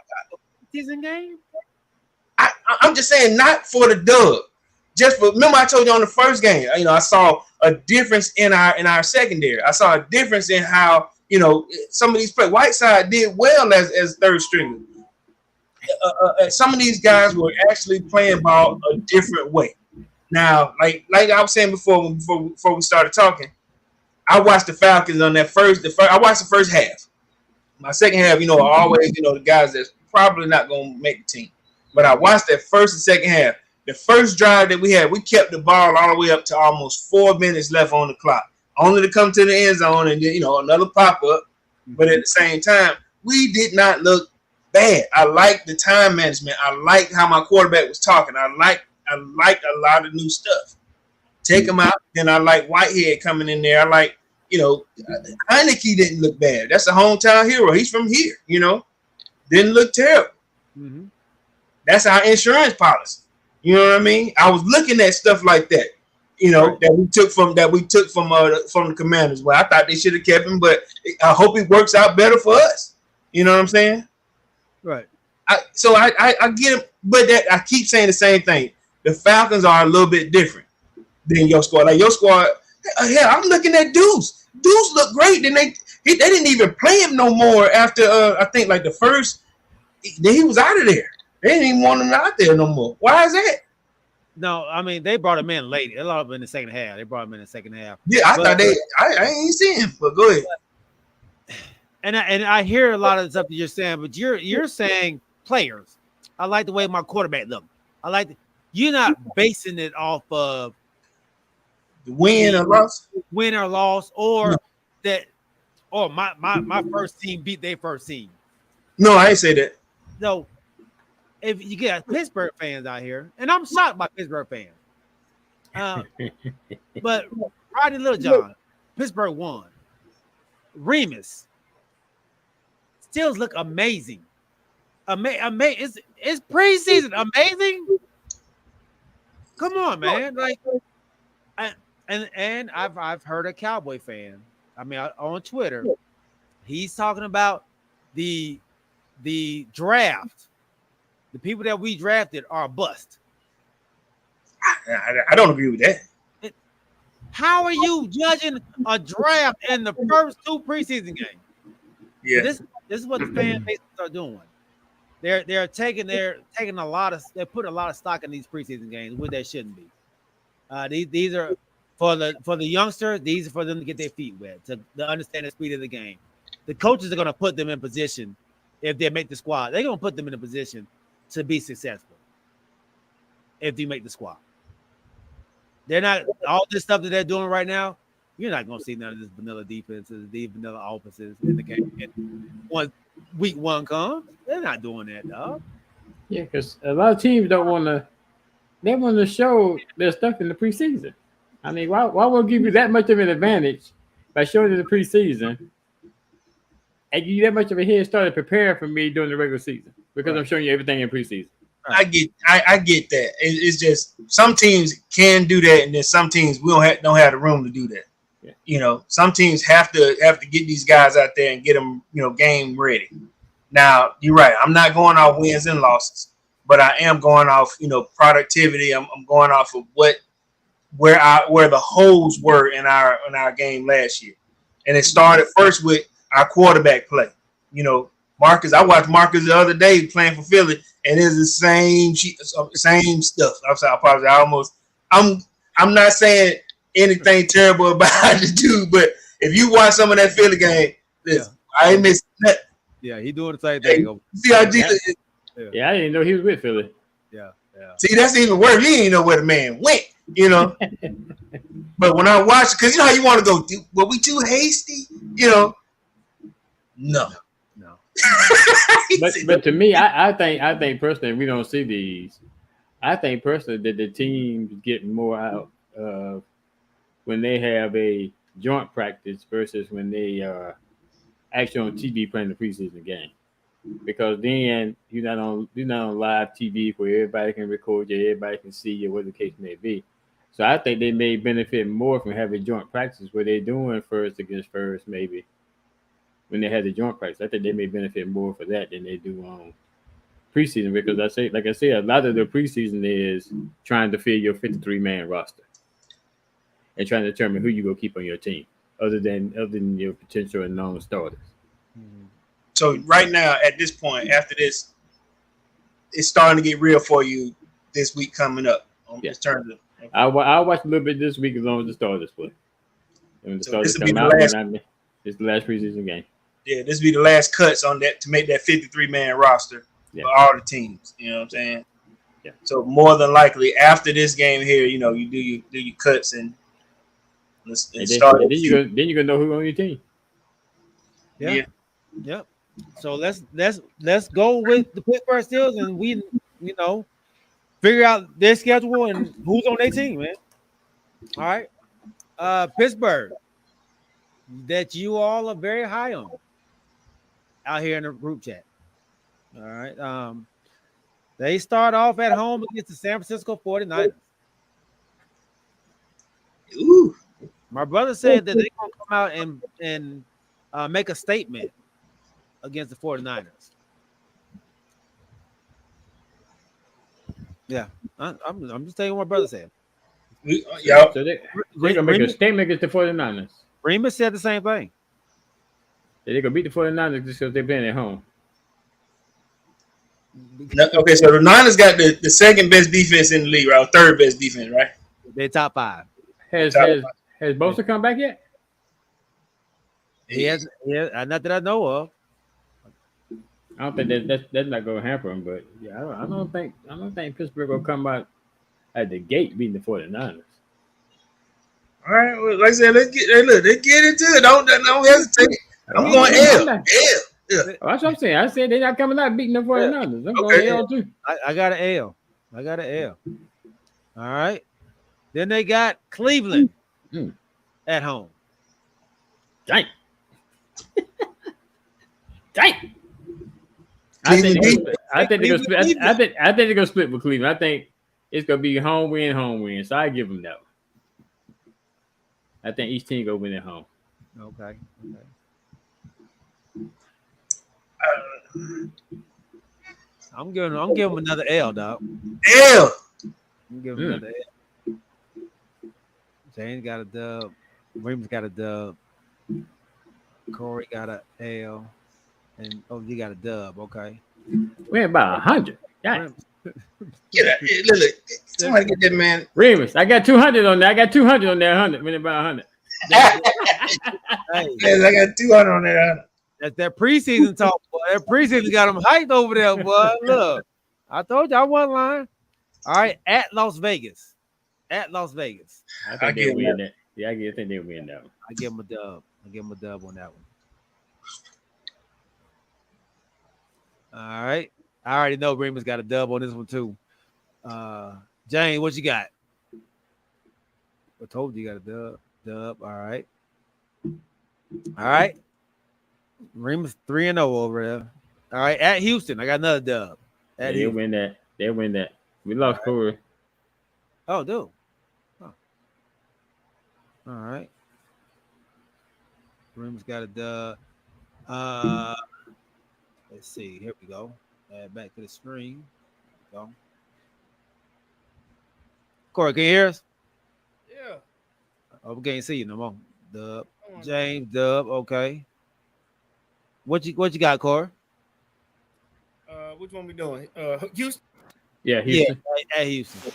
Season game? I'm just saying, not for the dub. Remember I told you on the first game. I saw a difference in our secondary. I saw a difference in how some of these players. Whiteside did well as third stringer. Some of these guys were actually playing ball a different way. Now, like I was saying before we started talking, I watched the Falcons on that I watched the first half. My second half, always, the guys that's probably not going to make the team. But I watched that first and second half. The first drive that we had, we kept the ball all the way up to almost 4 minutes left on the clock, only to come to the end zone and then, another pop-up. But at the same time, we did not look bad. I liked the time management. I liked how my quarterback was talking. I liked a lot of new stuff. Take him out. Then I like Whitehead coming in there. I like, Heineke didn't look bad. That's a hometown hero. He's from here, Didn't look terrible. Mm-hmm. That's our insurance policy. You know what I mean? I was looking at stuff like that, that we took from the Commanders. Well, I thought they should have kept him, but I hope it works out better for us. You know what I'm saying? Right. I get him, but I keep saying the same thing. The Falcons are a little bit different than your squad. Like your squad, hell, I'm looking at Deuce. Deuce looked great. Then they didn't even play him no more after I think like the first. Then he was out of there. They didn't even want him out there no more. Why is that? No, I mean they brought him in late. A lot of in the second half. They brought him in the second half. Yeah, I thought I ain't seen him. But go ahead. And I hear a lot of the stuff that you're saying, but you're saying players. I like the way my quarterback looked. You're not basing it off of the win or loss, or that. Oh, my first team beat their first team. No, I ain't say that. No, if you get Pittsburgh fans out here, and I'm shocked by Pittsburgh fans. But Rodney Littlejohn, Pittsburgh won. Remus. Steelers look amazing. It's preseason. Amazing. Come on, man. And I've heard a Cowboy fan. I mean, on Twitter, he's talking about the draft. The people that we drafted are a bust. I don't agree with that. How are you judging a draft in the first two preseason games? Yeah, this is what the fan bases are doing. They're putting a lot of stock in these preseason games, which they shouldn't be. These are for the youngsters. These are for them to get their feet wet, to understand the speed of the game. The coaches are going to put them in position if they make the squad. They're going to put them in a position to be successful if you make the squad. They're not all this stuff that they're doing right now. You're not going to see none of this vanilla defenses, these vanilla offenses in the game. Once week one comes, they're not doing that, dog. Yeah, because a lot of teams don't want to. They want to show their stuff in the preseason. I mean, why would give you that much of an advantage by showing in the preseason and give you that much of a head start to prepare for me during the regular season? Because I'm showing you everything in preseason. I get that. It's just some teams can do that, and then some teams don't have the room to do that. Yeah. Some teams have to get these guys out there and get them, game ready. Now, you're right. I'm not going off wins and losses, but I am going off, productivity. I'm going off of where the holes were in our game last year. And it started first with our quarterback play. Marcus, I watched Marcus the other day playing for Philly, and it's the same stuff. I'm sorry, I apologize. I'm not saying anything terrible about the dude, but if you watch some of that Philly game, I ain't missed nothing. Yeah, he doing the same thing. See how Jesus? Yeah, I didn't know he was with Philly. Yeah. See, that's even worse. You didn't know where the man went, But when I watch, because how you want to go, were we too hasty? No. But to me, I think personally, we don't see these. I think personally that the teams get more out of when they have a joint practice versus when they are actually on TV playing the preseason game. Because then you're not on live TV where everybody can record you, everybody can see you, whatever the case may be. So I think they may benefit more from having joint practice where they're doing first against first, maybe when they have the joint practice. I think they may benefit more for that than they do on preseason, because like I said, a lot of the preseason is trying to fill your 53-man roster and trying to determine who you go keep on your team, other than your potential and known starters. Mm-hmm. So right now, at this point, after this, it's starting to get real for you this week coming up. I'll watch a little bit this week as long as the starters play. And when the starters come out, it's the last preseason game. Yeah, this will be the last cuts on that to make that 53-man roster for all the teams. You know what I'm saying? Yeah. So more than likely, after this game here, you do your cuts and start. Then you're gonna know who on your team. Yeah. Yep. So let's go with the Pittsburgh Steelers, and we figure out their schedule and who's on their team, man. All right. Pittsburgh, that you all are very high on out here in the group chat. All right. They start off at home against the San Francisco 49ers. Ooh. My brother said that they're gonna come out and make a statement against the 49ers. Yeah, I'm just telling you what my brother said. Yeah. So they're going to make a statement against the 49ers. Remus said the same thing. They're going to beat the 49ers just because they're playing at home. Okay, so the Niners got the second best defense in the league, right? Third best defense, right? They're top 5. Has Bosa come back yet? He has, not that I know of. I don't think that's not going to hamper him, but yeah, I don't think Pittsburgh will come out at the gate beating the 49ers. All right, well, like I said, let's get into it. Don't hesitate. I'm going L. Yeah. That's what I'm saying. I said they're not coming out beating the 49ers. I'm going L too. I got an L. All right. Then they got Cleveland at home. Dang. I think they're gonna split with Cleveland. I think it's gonna be home win. So I give them that one. I think each team gonna win at home. Okay. I'm giving them another L, dog. L. I'm giving them another L. James got a dub. Remus got a dub. Corey got a L. And you got a dub, okay. We're about 100. Yeah. Look, somebody get that man. Remus, I got 200 on there. I got 200 on there. 100. We're about 100. Hey. Yes, I got 200 on there. That's that preseason talk, boy. That preseason got them hyped over there, boy. Look, I told you I wasn't lying. All right, at Las Vegas. I think they'll win that. Yeah, I think they'll win that one. I give them a dub on that one. All right. I already know Remus got a dub on this one too. Jane, what you got? I told you got a dub. All right. Remus 3-0 over there. All right. At Houston, I got another dub. They'll win that. We lost Corey. Oh, dude. Oh. All right. Remus got a dub. Let's see. Here we go. Add back to the screen. Go. Corey, can you hear us? Yeah. Oh, we can't see you no more. Dub. Come on, James, Dub. Okay. What you got, Corey? which one we doing? Houston. Yeah, Yeah, Houston. at Houston.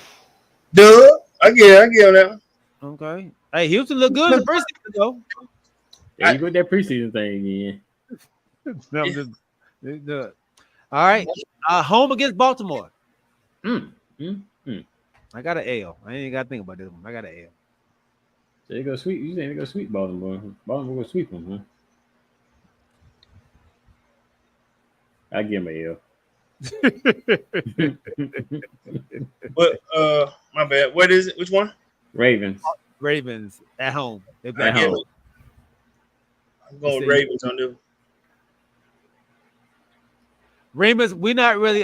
Duh. I get on that one. Okay. Hey, Houston look good in the preseason though. There you go with that preseason thing again. No, all right. Home against Baltimore. Mm. I got an L. I ain't got to think about this one. I got an L. So they go sweep. You saying they go sweep Baltimore? Baltimore go sweep them, huh? I give them a L. But my bad. What is it? Which one? Ravens. Ravens at home. They play At at home. home. I'm going with Ravens on this. Ravens, we're not really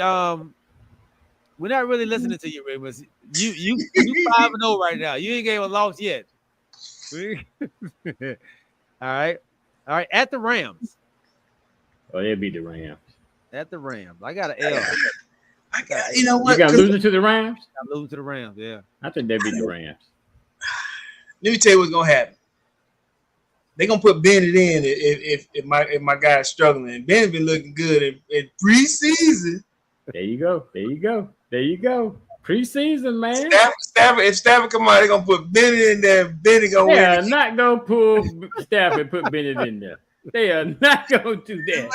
listening to you, Ravens. You 5-0 right now. You ain't gave a loss yet. All right. At the Rams. Oh, they'll beat the Rams. At the Rams. I got an L. You know what? You got losing to the Rams? I lose to the Rams, yeah. I think they beat the Rams. Let me tell you what's gonna happen. They're gonna put Bennett in if my guy's struggling. Bennett been looking good in preseason. There you go. Preseason, man. If Stafford come out, they're gonna put Bennett in there. Bennett gonna They are win. not gonna pull Stafford and put Bennett in there. They are not gonna do that.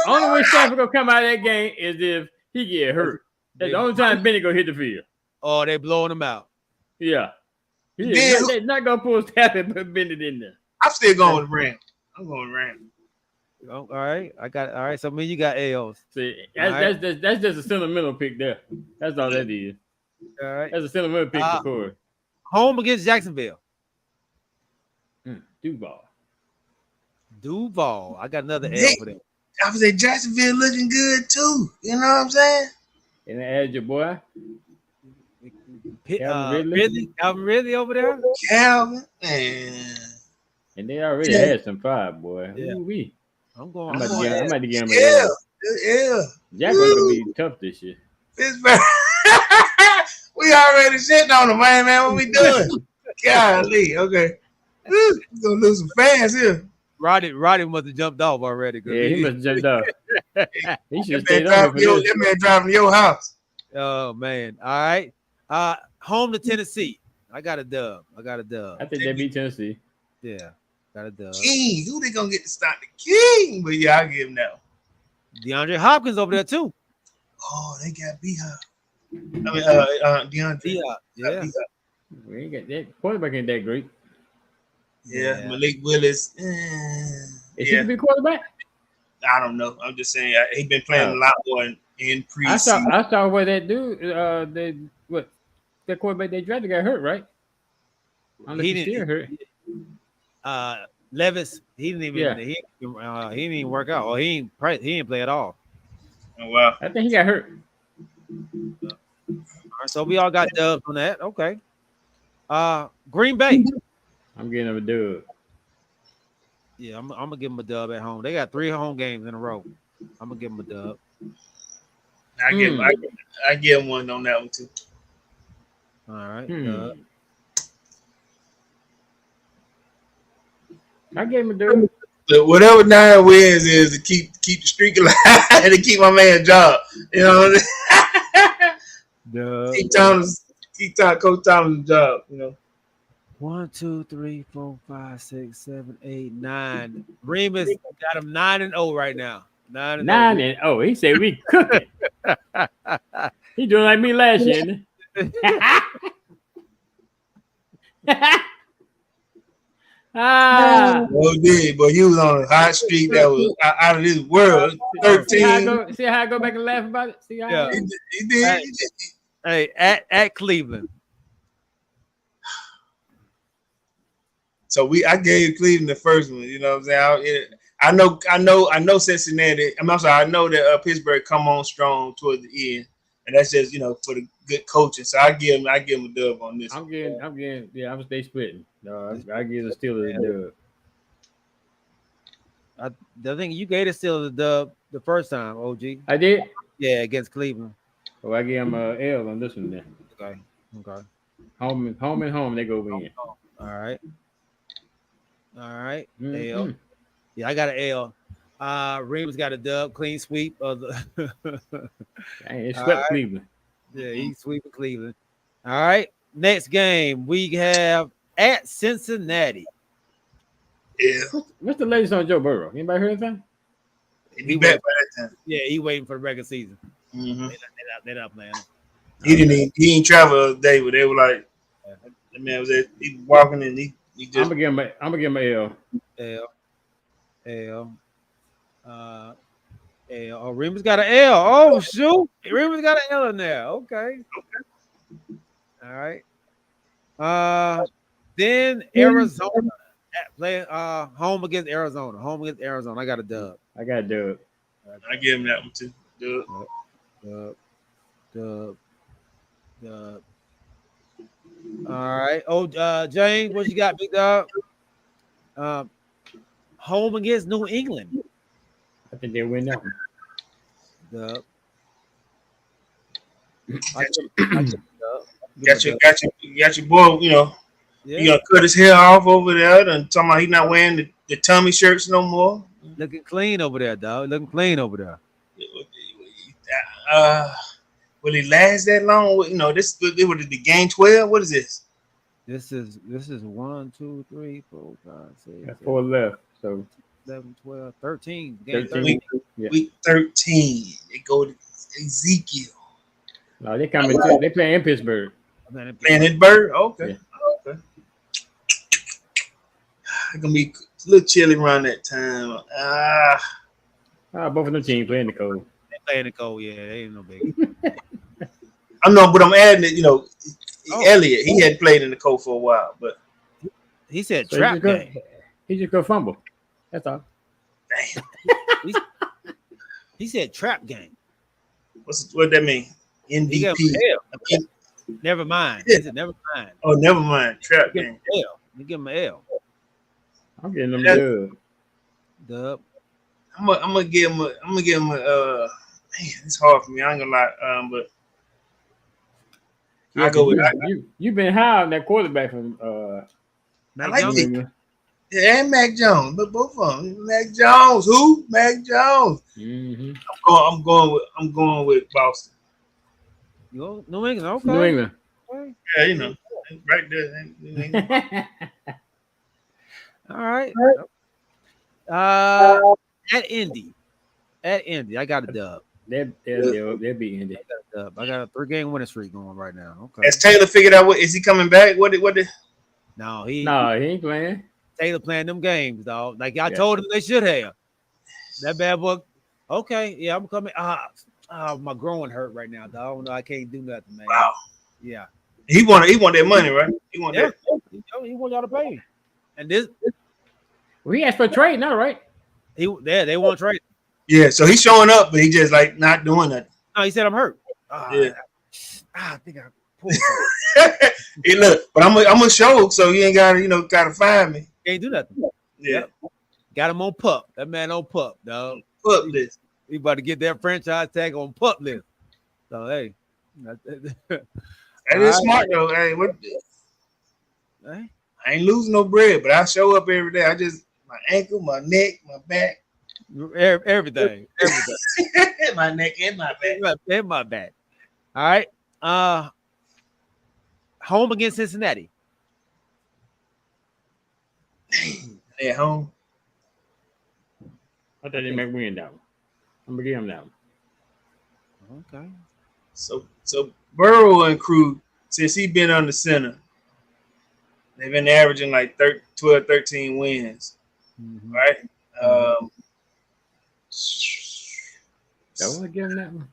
Only way Stafford gonna come out of that game is if he get hurt. That's the only time Bennett gonna hit the field. Oh, they blowing them out. Yeah. They're not gonna pull Stafford and put Bennett in there. I'm still going with Rams. I'm going with Rams. Oh, all right. I got all right. So me, you got L's. See, that's just a sentimental pick there. That's all that is. All right. That's a sentimental pick for Corey. Home against Jacksonville. Duval. I got another L for them. I was at Jacksonville looking good too. You know what I'm saying? And add your boy. Calvin Ridley over there. Calvin, man. And they already had some five, boy. Yeah. Ooh-wee. I'm about to get him a Yeah. Jacksonville's gonna be tough this year. Pittsburgh. We already sitting on him, man. What we doing? Golly, okay. We're gonna lose some fans here. Roddy must have jumped off already. Yeah, he must have jumped off. He should have That stayed on that man driving to your house. Oh man. All right. Home to Tennessee. I got a dub. I think they beat Tennessee. Yeah. Got a dub. King. Who they gonna get to stop the King? But yeah, I give him that one. DeAndre Hopkins over there too. Oh, they got B-Hop. I mean, DeAndre. Yeah. We ain't got that quarterback ain't that great. Yeah, Malik Willis. Is he be quarterback? I don't know. I'm just saying he's been playing a lot more in preseason. I saw where that dude, that quarterback they drafted got hurt, right? He didn't hurt. Levis, he didn't even he didn't even work out, or he didn't play at all. Oh wow! I think he got hurt. All right, so we all got dubs on that. Okay. Green Bay. I'm getting him a dub. Yeah, I'm gonna give them a dub at home. They got 3 home games in a row. I'm gonna give them a dub. I give him one on that one too. All right. I gave him a dub. Look, whatever 9 wins is to keep the streak alive and to keep my man job. You know what I mean? Keep Coach Thomas' job. You know. 1, 2, 3, 4, 5, 6, 7, 8, 9. Remus got him 9-0 right now. 9-0. He said we cooking. He doing like me last year. But he was on a hot streak that was out of this world. 13. See how I go back and laugh about it? See how he did. Hey, at Cleveland. So I gave Cleveland the first one. You know what I'm saying? I know Cincinnati. I'm sorry. I know that Pittsburgh come on strong towards the end, and that's just for the good coaching. So I give him a dub on this. I'm stay splitting. No, I give the Steelers a dub. I think you gave it still the dub the first time, OG. I did. Yeah, against Cleveland. Oh, I gave him a L on this one then. Okay. Okay. Home and home, they go win. All right. All right. L. Mm-mm. Yeah, I got an L. Reeves got a dub, clean sweep of the. Dang, it All swept right. Cleveland. Yeah, he's sweeping Cleveland. All right. Next game we have at Cincinnati. Yeah, What's the latest on Joe Burrow? Anybody heard anything? he back by that time. Yeah, he waiting for the regular season. Mm-hmm. They're not playing. He didn't travel the day, but they were like, the man was there. He walking and he I'm just. gonna give him a L. L. L. Oh, Remus got an L. Oh, shoot. Remus got an L in there. Okay. All right. Then Arizona play home against Arizona. Home against Arizona. I got a dub. I got a dub. I give him that one too. Dub. All right. Oh, James, what you got, big dog? Home against New England. I think they win that one. Dub. Got your boy. You know, Yeah. you gonna cut his hair off over there, and talking about he not wearing the tummy shirts no more. Looking clean over there, dog. Looking clean over there. Will he last that long? You know, this was the game 12. What is this? This is 1, 2, 3, 4, 5, 6, Got 4 left. So 11, 12, 13. Game 13. 13. Yeah. Week 13. They go to Ezekiel. No, they coming too. They playing in Pittsburgh. Playing his bird? Okay. Yeah. Okay. It's gonna be a little chilly around that time. Both of them teams playing the cold. They play in the cold, yeah. They ain't no big. but I'm adding it, you know, Elliott, he had played in the cold for a while, but He said So trap game. He just go fumble. That's all. damn. He said trap game. What that mean? He got MVP. him L. Never mind. Yeah. He said never mind. Oh, never mind. Trap Give him game. an L. You give him an L. I'm getting them Yeah. good. Dub. I'm gonna give him a man, it's hard for me. I ain't gonna lie. But I go with You've been high on that quarterback from I Mac like Jones. it. And Mac Jones, but both of them. Mac Jones, who? Mac Jones. mm-hmm. I'm going with Boston. You go New England. Okay. New England. Okay. Yeah, you know, right there. All right. At Indy. I got a dub. They'll be Indy. I got a 3-game winning streak going right now. Okay. Has Taylor figured out is he coming back? What did No, he ain't playing. Taylor playing them games, dog. Like I Yeah. told him they should have. That bad boy. Okay, yeah, I'm coming. My groin hurt right now, dog. No, I can't do nothing, man. Wow. Yeah. he want that money, right? He want Yeah. that. He want y'all to pay. And this Well, he asked for a trade now, right? they won't trade. Yeah, so he's showing up, but he just like not doing nothing. No, he said I'm hurt. Yeah. I think I pulled something. Hey, look, but I'm a show, so you ain't gotta find me. Can't do nothing. Yeah, Got him on pup. That man on pup, dog. Fuck this. He about to get that franchise tag on pup list. So hey. That is smart though. Hey, Hey, I ain't losing no bread, but I show up every day. I just my ankle, my neck, my back, everything. my neck and my back. In my back. All right. Home against Cincinnati. At home. I thought they might win that one. I'm gonna give him that one. Okay. So Burrow and crew, since he been on the center, they've been averaging like 12, 13 wins, Mhm. right? That one, give him that one.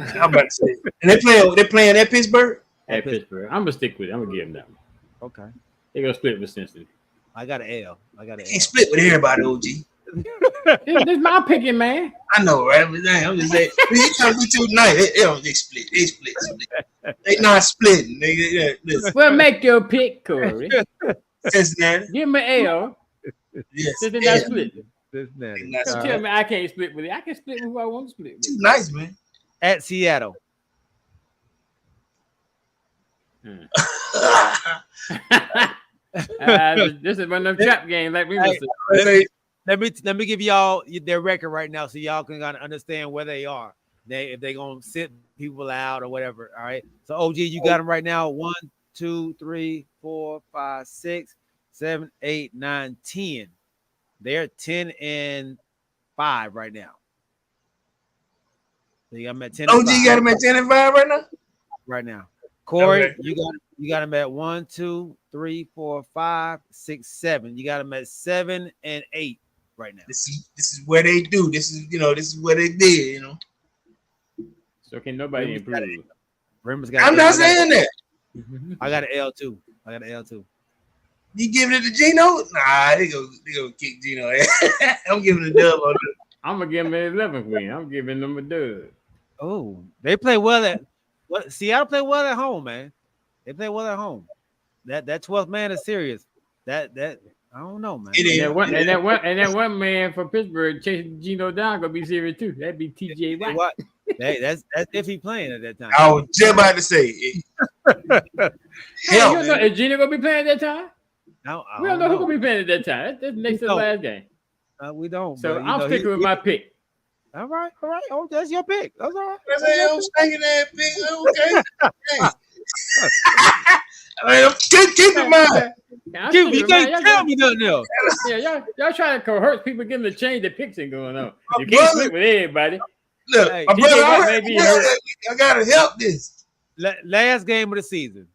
How about to say? And they're playing at Pittsburgh. At Pittsburgh, I'm gonna stick with it. I'm gonna give him that one. Okay. They gonna split with Cincinnati. I got an L. They can't split with everybody, OG. This my picking, man. I know, right? But dang, I'm just saying, you trying to be too nice. They split. They split. They not splitting. Listen, Well, make your pick, Corey. Cincinnati. Give him an L. Yes. Since they're not splitting. Cincinnati. Nice. Don't tell me I can't split with it. I can split with who I want to split with. Too nice, man. At Seattle. This is one of them trap games, like we Hey, was saying. let me give y'all their record right now, so y'all can kind of understand where they are. If they gonna sit people out or whatever. All right. So OG, you got them right now. 1, 2, 3, 4, 5, 6, 7, 8, 9, 10. They're 10-5 right now. So you got them at 10. OG got him at 10-5 right now. Right now. Corey, Okay. you got him at 1, 2, 3, 4, 5, 6, 7. You got him at 7 and 8 right now. This is where they do. This is what they did. So can nobody improve? Rimmer's got I'm not saying that. I got an L2. You giving it to Gino? Nah, they go kick Gino. I'm giving it a dub on it. I'm gonna give them an 11th win. I'm giving them a dub. Oh, they play well at Seattle play well at home, man. They play well at home. That 12th man is serious. That I don't know, man. It is. And that one man from Pittsburgh chasing Gino down gonna be serious too. That'd be TJ Watt. What? That's if he playing at that time. I was just about to say it. Hey, Hell, you don't know, is Gino gonna be playing at that time? We don't know who's gonna be playing at that time. That's next to the last game. We don't. So but, I'm sticking with my pick. All right. Oh, that's your pick. That's all right. I'm stinking that big. Okay. I mean, keep in mind. You can't tell me nothing else. Yeah, y'all trying to coerce people, getting them to change the picks and going on. You My can't brother- split with everybody. Look, Hey, my brother, Watt I may be hurt. gotta help this. Last game of the season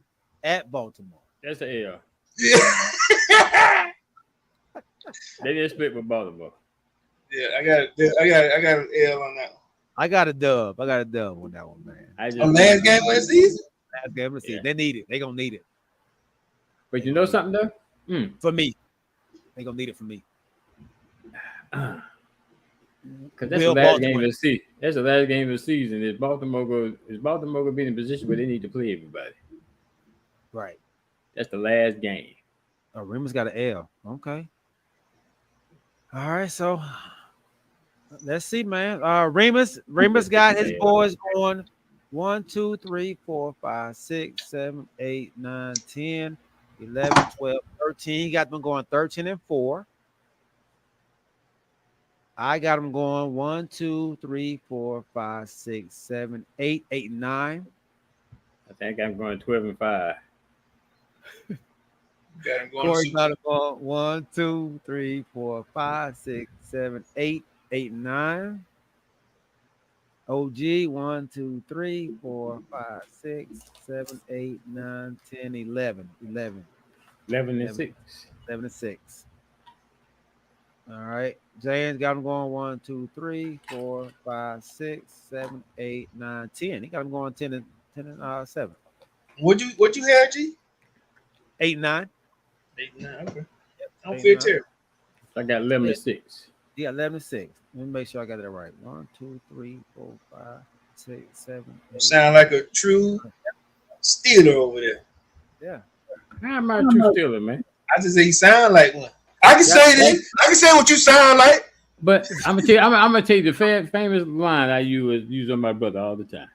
at Baltimore. That's an L. Yeah, They didn't split with Baltimore. I got an L on that one. I got a dub on that one, man. Last game of the season. Last game of the season. Yeah. They need it. They gonna need it But you know something though? for me. They gonna need it for me. Because that's Will the last Baltimore. game of the season. That's the last game of the season. Is Baltimore gonna be in a position where they need to play everybody? Right. That's the last game. Oh, Rimmer's got an L. Okay. All right, so let's see, man. Remus got his boys going 1, 2, 3, 4, 5, 6, 7, 8, 9, 10, 11, 12, 13. He got them going 13-4. I got them going 1, 2, 3, 4, 5, 6, 7, 8, 8, 9. I think I'm going 12-5. Got him going Corey to got them going 1, 2, 3, 4, 5, 6, 7, 8, 8, 9. OG 1, 2, 3, 4, 5, 6, 7, 8, 9, 10, 11. 11-6. 11-6. All right. James got him going 1, 2, 3, 4, 5, 6, 7, 8, 9, 10. He got him going 10 and 7. What you had, G? 8, 9. 8, 9. Okay. Yep, I don't 8, feel 9. terrible. I got 11-6. Yeah, 11-6. Let me make sure I got it right. 1, 2, 3, 4, 5, 6, 7, 8. Sound like a true Steeler over there. Yeah. How am I a true Steeler, man? I just say you sound like one. I can say this. I can say what you sound like. But I'm gonna tell you the famous line I use on my brother all the time.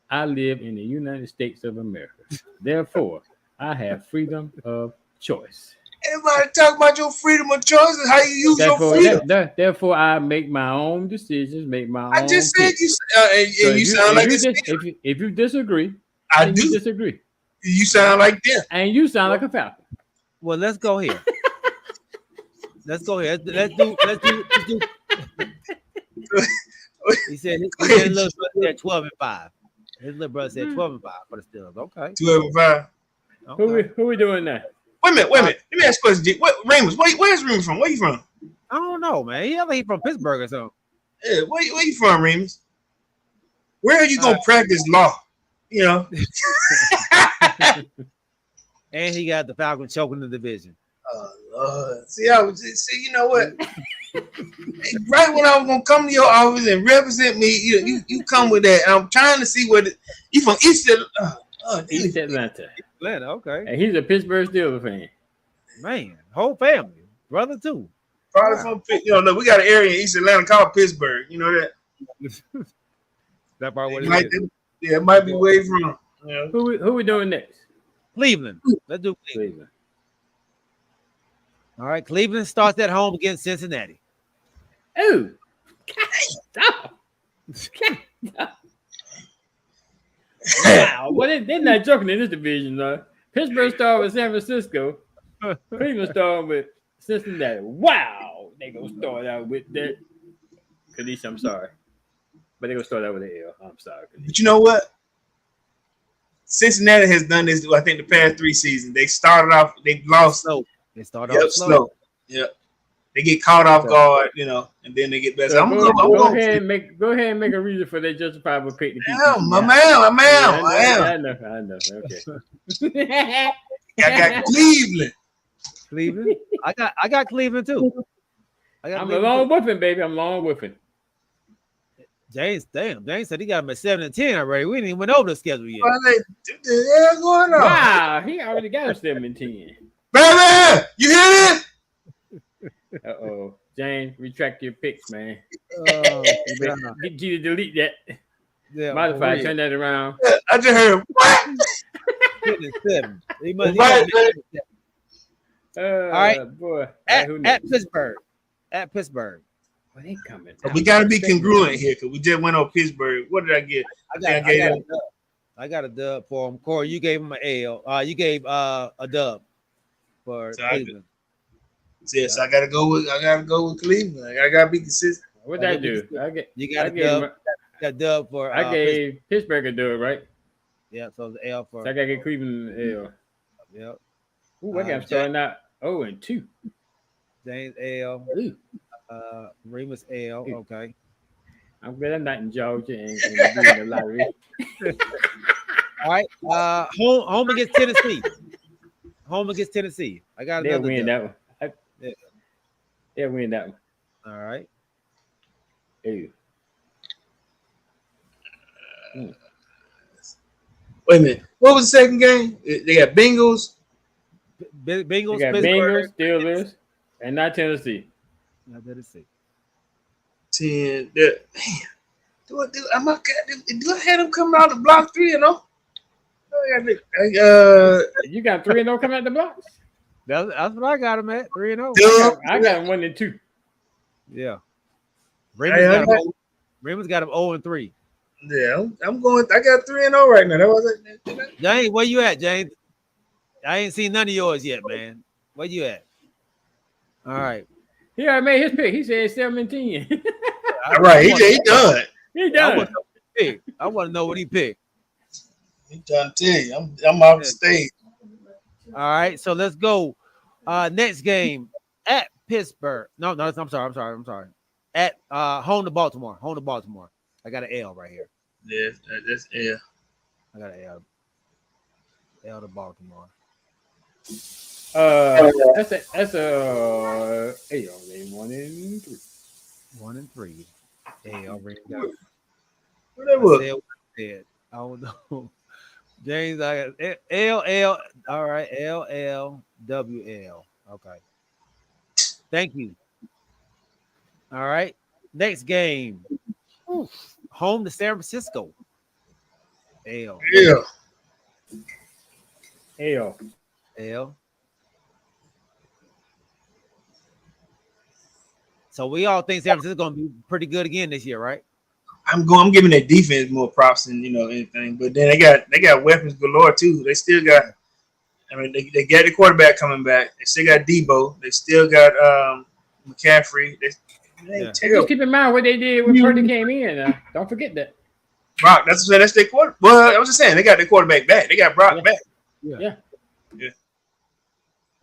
I live in the United States of America. Therefore, I have freedom of choice. Everybody talk about your freedom of choice and how you use your freedom. Therefore, I make my own decisions, make my own. I just said picks. you, and you sound like this. If you disagree, I then do. you disagree, You sound like them. and you sound like a Falcon. Well, let's go here. Let's do. He said his little brother said 12-5. His little brother said 12-5 for the Steelers. Okay. 12-5. Okay. Who we doing now? Wait a minute. Let me ask a question, G. Remus, where's Remus from? Where you from? I don't know, man. He from Pittsburgh or something. Yeah, where you from, Remus? Where are you gonna practice law? You know. And he got the Falcons choking the division. Oh Lord. See, you know what? Right when I was gonna come to your office and represent me, you come with that. I'm trying to see what you from East East Atlanta. Atlanta, okay. And he's a Pittsburgh Steelers fan. Man, whole family. Brother too. Probably from look, we got an area in East Atlanta called Pittsburgh. You know that. That's probably what It it might, is. it might be way from. Who we doing next? Cleveland. Let's do Cleveland. Cleveland. All right, Cleveland starts at home against Cincinnati. Oh, stop. Wow, well, they're not joking in this division, though. Pittsburgh started with San Francisco. Cleveland started with Cincinnati. Wow, they gonna start out with that. Kanisha, I'm sorry, but they gonna start out with an L. I'm sorry, Kanisha. But you know what? Cincinnati has done this. I think the past 3 seasons, they started off. They lost. Slow. They start off slow. slow. Yep. They get caught off guard, and then they get better. So go ahead and make a reason for their justifiable pick to keep. I know. Okay. I got Cleveland. Cleveland. I got Cleveland too. I'm along with him, baby. I'm along with him. James said he got him at 7-10 already. We didn't even went over the schedule yet. What the hell going on? Wow, he already got him 7-10. Baby, you hear this? Uh-oh. James, retract your picks, man. Get you to delete that. Yeah, modify, turn that around. I just heard what? 7. He must, Right, All right. Boy. At Pittsburgh. At Pittsburgh. Well, they coming. We got to be congruent here because we just went on Pittsburgh. What did I get? I got a dub for him. Corey, you gave him an L. You gave a dub for Cleveland. Yes, I gotta go with Cleveland. I gotta be consistent. What did I do? You got a dub for. I gave Pittsburgh a dub, right? Yeah, so the L for. So I gotta get Cleveland an L. Yep. Ooh, I got starting out 0-2. James L. Remus L. Okay. I'm glad I'm not in Georgia and doing the lottery. All right. Home against Tennessee. Home against Tennessee. I got They'll another win dub. that one. They'll win that one. All right. Ew. Wait a minute. What was the second game? They got Bengals. Bengals. You got Bengals, Steelers, and not Tennessee. Not Tennessee. 10. Do I have them coming out the block 3-0? You got 3-0 coming out the blocks? That's what I got him at 3-0. I got 1-2. Yeah. Raymond's got him 0-3. Yeah, I'm going. I got 3-0 right now. That was it. James, where you at, James? I ain't seen none of yours yet, man. Where you at? All right. He already made his pick. He said 7-10. All right, he done. He done. I want to know what he picked. I'm trying to tell you, I'm off the stage. All right, so let's go. Next game at Pittsburgh. No, I'm sorry. At home to Baltimore. I got an L right here. Yeah, that's L. I got an L. L to Baltimore. That's a L. 1-3. 1-3. L. What that was? I don't know. James, I got L. All right, LLWL. Okay. Thank you. All right. Next game. Home to San Francisco. L. So we all think San Francisco is going to be pretty good again this year, right? I'm giving their defense more props than anything. But then they got weapons galore too. They still got. I mean, they got the quarterback coming back. They still got Debo. They still got McCaffrey. Just keep in mind what they did when Purdy came in. Don't forget that. Brock, that's their quarterback. Well, I was just saying they got their quarterback back. They got Brock back. Yeah.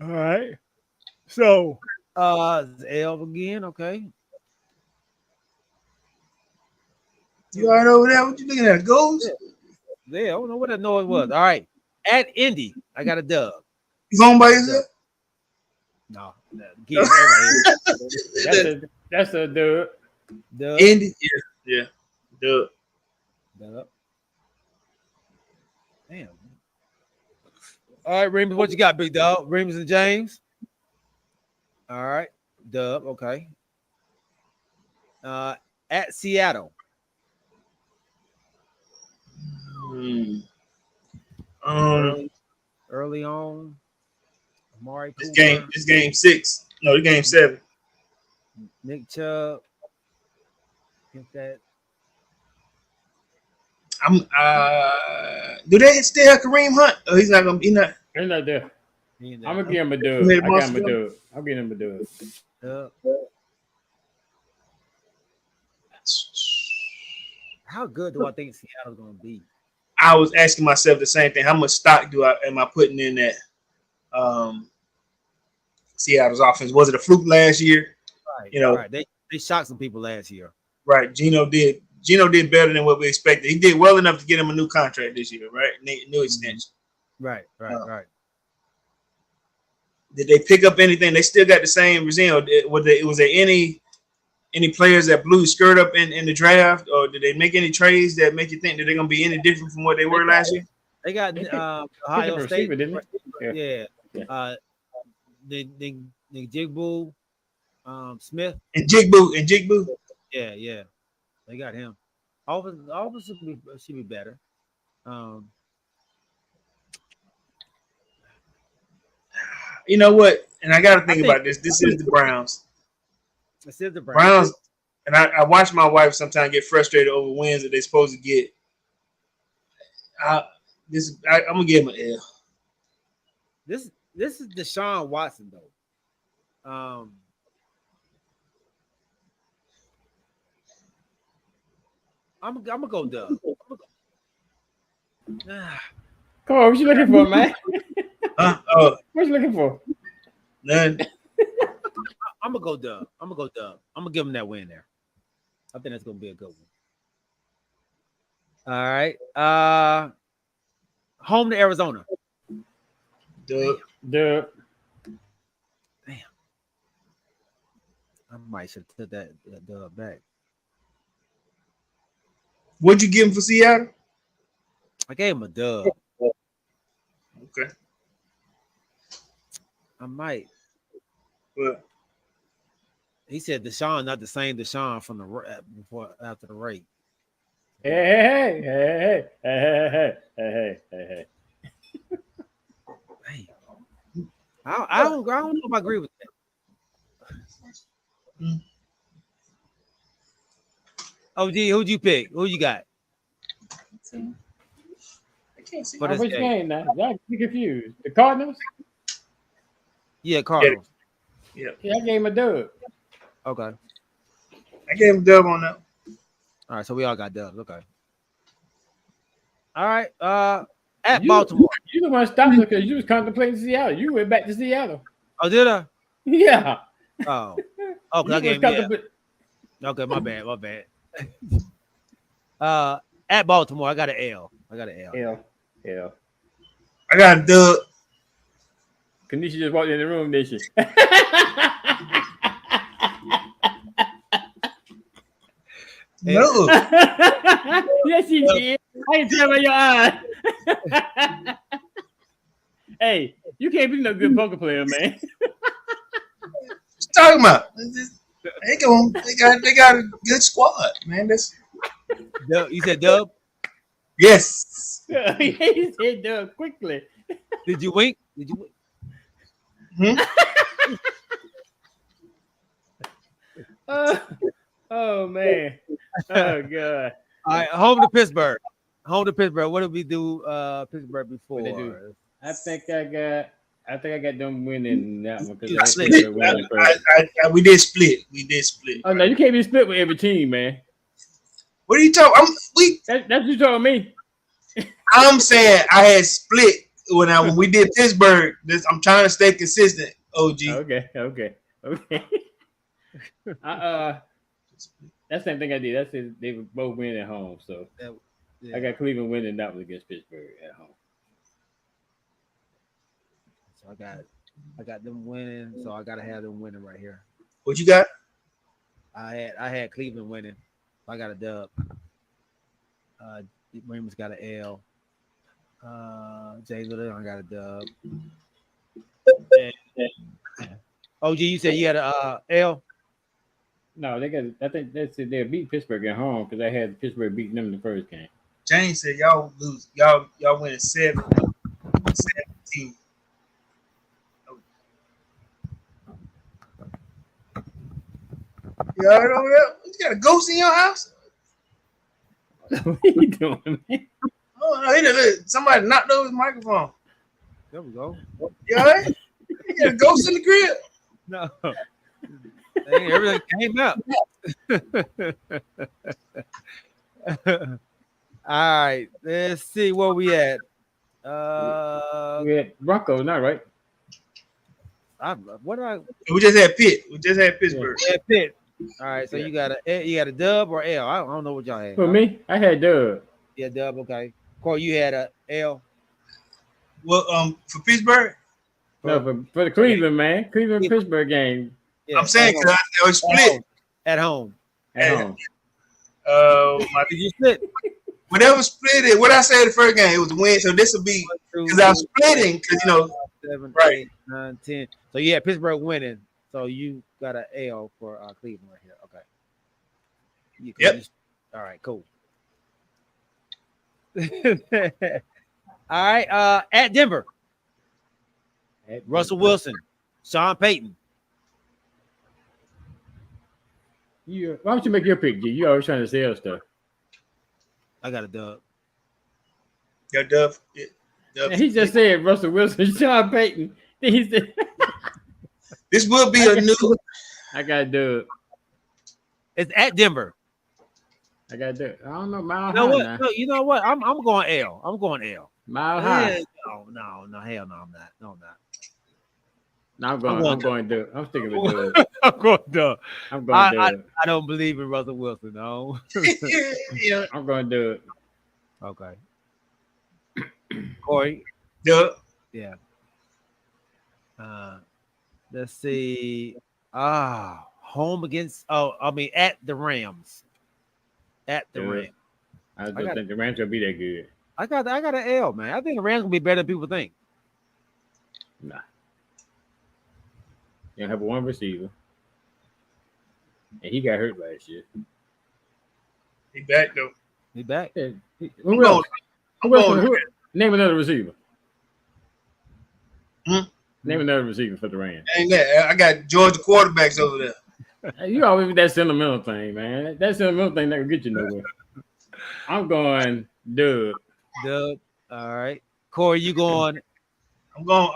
All right. So L again, okay. You all right over there? What you looking at? Goals? Yeah, I don't know what that noise was. All right. At Indy, I got a dub. You home by yourself? No. That's a dub. Indy? Yeah. Dub. Damn. All right, Remus, what you got, big dog? Remus and James. All right. Dub. Okay. At Seattle. Hmm. Early on. Amari This Cooper. game 6. No, this game 7. Nick Chubb. Get that. Do they still have Kareem Hunt? Oh, he's not gonna be not. They're not there. He ain't I'm there. gonna give him a Who made dub. I got him a Monster dub. I'm getting him a dub. Dub. How good do I think Seattle's gonna be? I was asking myself the same thing. How much stock am I putting in that Seattle's offense? Was it a fluke last year? Right. You know, right. They shocked some people last year. right. Gino did better than what we expected. He did well enough to get him a new contract this year, right? New extension. Right. Right. Did they pick up anything? They still got the same result. Was there any players that blew the skirt up in the draft, or did they make any trades that make you think that they're gonna be any different from what they were last year? They got Ohio State, receiver, didn't they? yeah. The Jigbu, Smith, And Jigbu. yeah. They got him. All of us should be better. You know what? And I got to think about this. This is the Browns. This is the Browns. And I watch my wife sometimes get frustrated over wins that they're supposed to get. I'm gonna give him an L. This is Deshaun Watson though. I'm gonna go Dub. Come on, what you looking for, man? Oh, What you looking for? none. I'm gonna go Dub. I'm gonna give him that win there. I think that's gonna be a good one. All right. Home to Arizona. Dub. Dub. Damn. I might should have took that Dub back. What'd you give him for Seattle? I gave him a dub. Okay. I might. Well, He said Deshaun, not the same Deshaun from after the rape. Hey. Damn. I don't know if I agree with that. OG, who'd you pick? Who you got? I can't see. For this Which game? game now? Y'all be confused. The Cardinals? Yeah, Cardinals. Yeah. Yeah, I gave him a dub. Okay. I gave him dub on that. All right, so we all got dubs. Okay. All right. At Baltimore. You the one stopped because you was contemplating Seattle. You went back to Seattle. Oh, did I? Yeah. Oh. Oh, You I was gave contempla- Okay, my bad. At Baltimore, I got an L. Yeah. I got a dub. Kanisha just walked in the room, didn't she? No. Yes, she did. I can tell by your eyes. Hey, you can't be no good poker player, man. What you talking about? They got a good squad, man. Dub, you said Dub? Yes. He said dub quickly. Did you wink? Hmm? Oh man. Oh god. All right, home to Pittsburgh. What did we do Pittsburgh before? What they do? I think I got them winning that one You because split. We did split. Oh no, you can't be split with every team, man. What are you talking? That's what you told me. I'm saying I had split when we did Pittsburgh. I'm trying to stay consistent. OG. Okay. That's the same thing I did. That's it. They were both winning at home, so Yeah. I got Cleveland winning that one against Pittsburgh at home. So I got them winning, so I gotta have them winning right here. What you got? I had Cleveland winning. I got a dub. Raymond's got an L. Jay Little, I got a dub. And OG, you said you had a L. No, they got. I think they said they beat Pittsburgh at home because they had Pittsburgh beating them in the first game. James said y'all lose. Y'all winning 7-17. You heard over there? You got a ghost in your house? What are you doing, man? Oh no, he did. Somebody knocked over his microphone. There we go. You heard? You got a ghost in the crib? No. Dang, everything came up. All right, let's see where we at. We had Broncos, not right. What did I? We just had Pitt. We just had Pittsburgh. Yeah, Pitt. All right, so you got a dub or L? I don't know what y'all had. For me, I had Dub. Yeah, dub. Okay. Corey, you had a L. Well, for Pittsburgh, No, for the Cleveland, man. Cleveland Pittsburgh game Yeah, I'm saying because I was split. at home. at home. Did you split? Whatever split it, what I said the first game, it was a win. So this will be because I was splitting because 7, Right. 8, 9, 10. So yeah, Pittsburgh winning. So you got an L for Cleveland right here. Okay. Yep. All right. Cool. All right. At Denver, Russell Wilson, Sean Payton. Why don't you make your pick, G? You always trying to sell stuff. I got a dub. Your Duff. Yeah, Duff. And he just said Russell Wilson, Sean Payton. Then he said, This will be a new. I got Dub. It's at Denver. I got Dub. I don't know. Mile You know high what? now. No, you know what? I'm going L. I'm going L. Mile high. No, hell no, I'm not. No, I'm not. No, I'm going Dub. I'm sticking with Dub. I'm going Dub. I'm going Dub. I don't believe in Russell Wilson. No. Yeah, I'm going Dub. Okay. Corey. Duff. Yeah. Let's see. Home against. At the Rams. At the Yeah. Rams. I don't think the Rams will be that good. I got an L, man. I think the Rams gonna be better than people think. Nah. You have one receiver. And he got hurt last year. He back though. He back. Yeah. I'm Who else? going- Name another receiver. Hmm? Name another receiver for the Rams. Ain't that? I got Georgia quarterbacks over there. You always with that sentimental thing, man. That sentimental thing never get you nowhere. I'm going Dub. Dub. All right. Corey, you going? I'm going.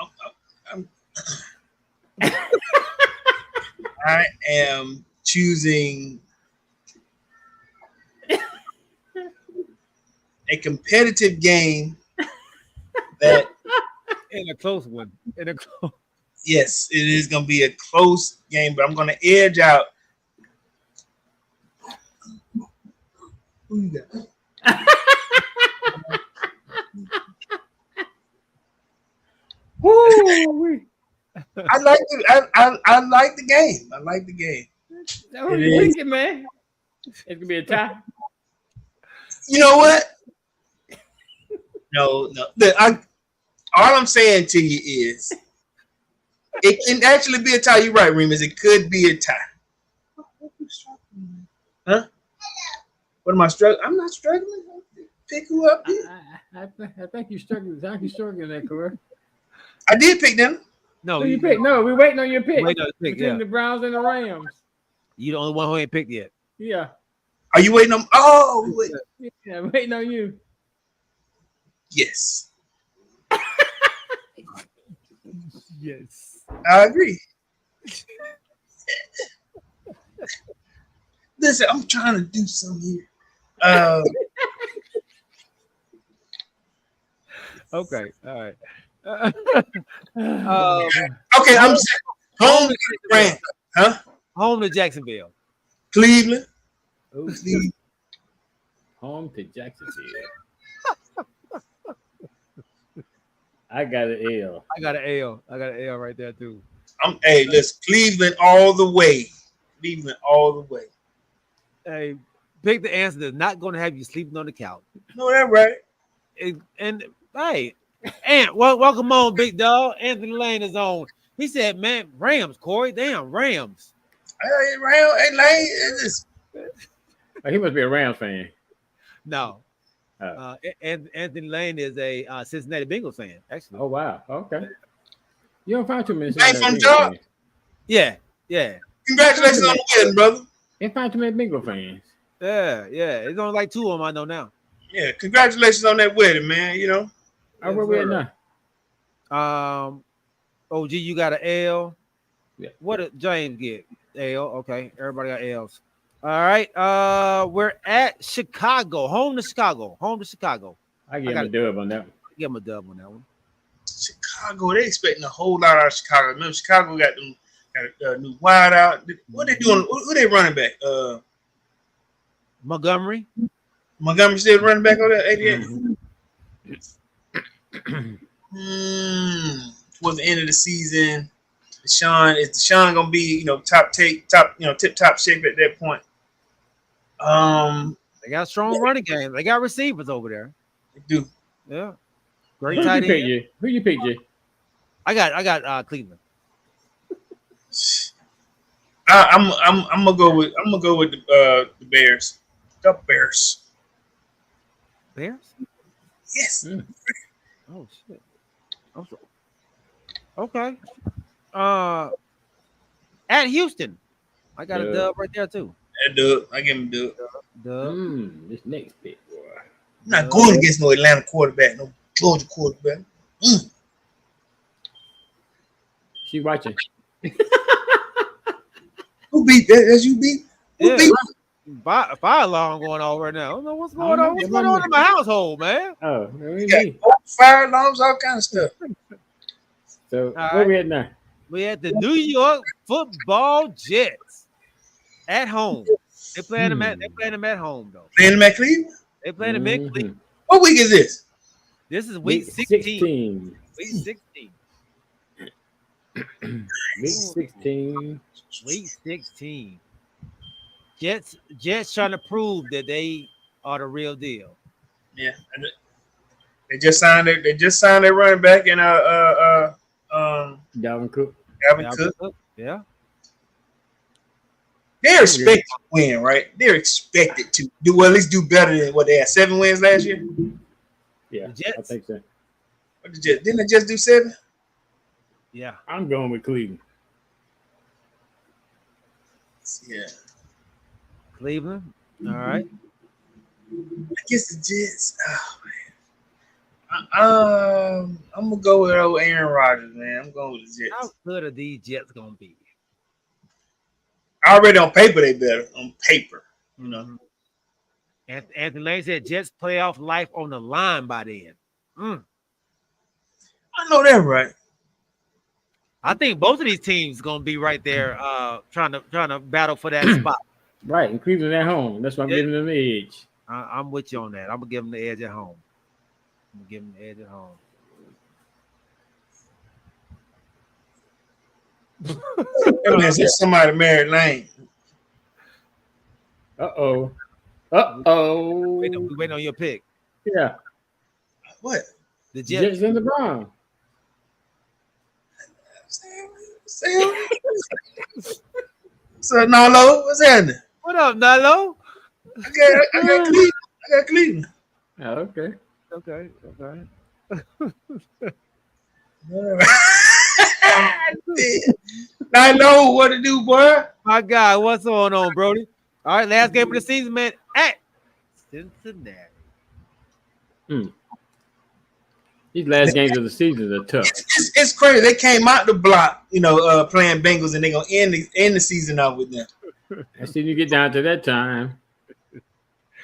I am choosing a competitive game that, In a close one. yes, it is going to be a close game, but I'm going to edge out. Who you got? Woo! I like the I like the game. I like the game. That was It is. wicked, man. It's gonna be a tie. You know what? No. All I'm saying to you is, it can actually be a tie. You're right, Remus. It could be a tie. Huh? What am I struggling? I'm not struggling. Pick who up here. I think you're struggling. I think you're struggling that, Corey. I did pick them. No, Who you pick? No, we're waiting on your pick. Wait, no, pick, Between yeah. the Browns and the Rams. You the only one who ain't picked yet. Yeah. Are you waiting on? Oh, wait. Yeah, waiting on you. Yes, Yes. I agree. Listen, I'm trying to do something here. Okay. All right. Okay, I'm home to the Rams. Huh? Home to Jacksonville. Cleveland. Ooh, Cleveland. home to Jacksonville. I got an L. I got an L. I got an L right there too. Hey, listen, Cleveland all the way. Cleveland all the way. Hey, pick the answer that's not going to have you sleeping on the couch. No, that right. And hey, welcome on, big dog. Anthony Lane is on He said, "Man, Rams, Corey, damn Rams." Hey, Lane, He must be a Rams fan. No, Oh. and Anthony Lane is a Cincinnati Bengals fan, actually. Oh wow. Okay. You don't find too many Lane Cincinnati from Bengals job. fans. Yeah. Congratulations on the wedding, brother. You find too many Bengal fans. Yeah. It's only like 2 of them I know now. Yeah, congratulations on that wedding, man. You know. Oh, where we at now? OG, you got an L. Yeah. What did James get? L. Okay, everybody got L's. All right. We're at Chicago. Home to Chicago. I give him a dub on that one. Give him a dub on that one. Chicago, they expecting a whole lot out of Chicago. Remember, Chicago got a new wide out. What they doing? Who they running back? Montgomery still running back on that 88. Towards the end of the season, is Deshaun gonna be tip top shape at that point? They got strong running game. They got receivers over there. They do. Yeah. Great tight end. Who you pick, Jay? I got Cleveland. I'm gonna go with the Bears. The Bears. Bears? Yes. Oh shit. Okay. At Houston, I got a dub right there too. That dub. I give him a dub. This next pick, boy. I'm not going against no Atlanta quarterback, no Georgia quarterback. She watching. Who beat that? That's you beat? Who beat? Fire alarm going on right now. I don't know what's going on. What's going on in my household, man? Oh, fire alarms, all kind of stuff. So where we at now? We at the New York Football Jets at home. They playing them at home though. Playing them at Cleveland? They playing them at Cleveland. What week is this? This is week 16. Week 16. Week 16. Jets trying to prove that they are the real deal. Yeah. They just signed their running back in Dalvin Cook. Yeah. They're expected to win, right? They're expected to at least do better than what they had 7 wins last year. Yeah, I think so. What didn't they just do 7? Yeah. I'm going with Cleveland. Yeah. Cleveland. All right. I guess the Jets. Oh man. I'm gonna go with old Aaron Rodgers, man. I'm going with the Jets. How good are these Jets gonna be? Already on paper, they better. On paper, you know. Anthony Lane said Jets playoff life on the line by then. I know that, right? I think both of these teams gonna be right there, trying to battle for that spot. Right, and Cleveland at home. That's why I'm giving them the edge. I'm with you on that. I'm gonna give them the edge at home. That man said somebody married Lane. Uh-oh. We waiting on your pick. Yeah. What? The Jets and the Browns. So Nalo, what's happening? What up, Nalo? I got Cleveland. Oh, okay. I know what to do, boy. My God, what's going on, Brody? All right, last game of the season, man. At Cincinnati. These last games of the season are tough. It's crazy. They came out the block, playing Bengals, and they're gonna end the season out with them. And see, you get down to that time.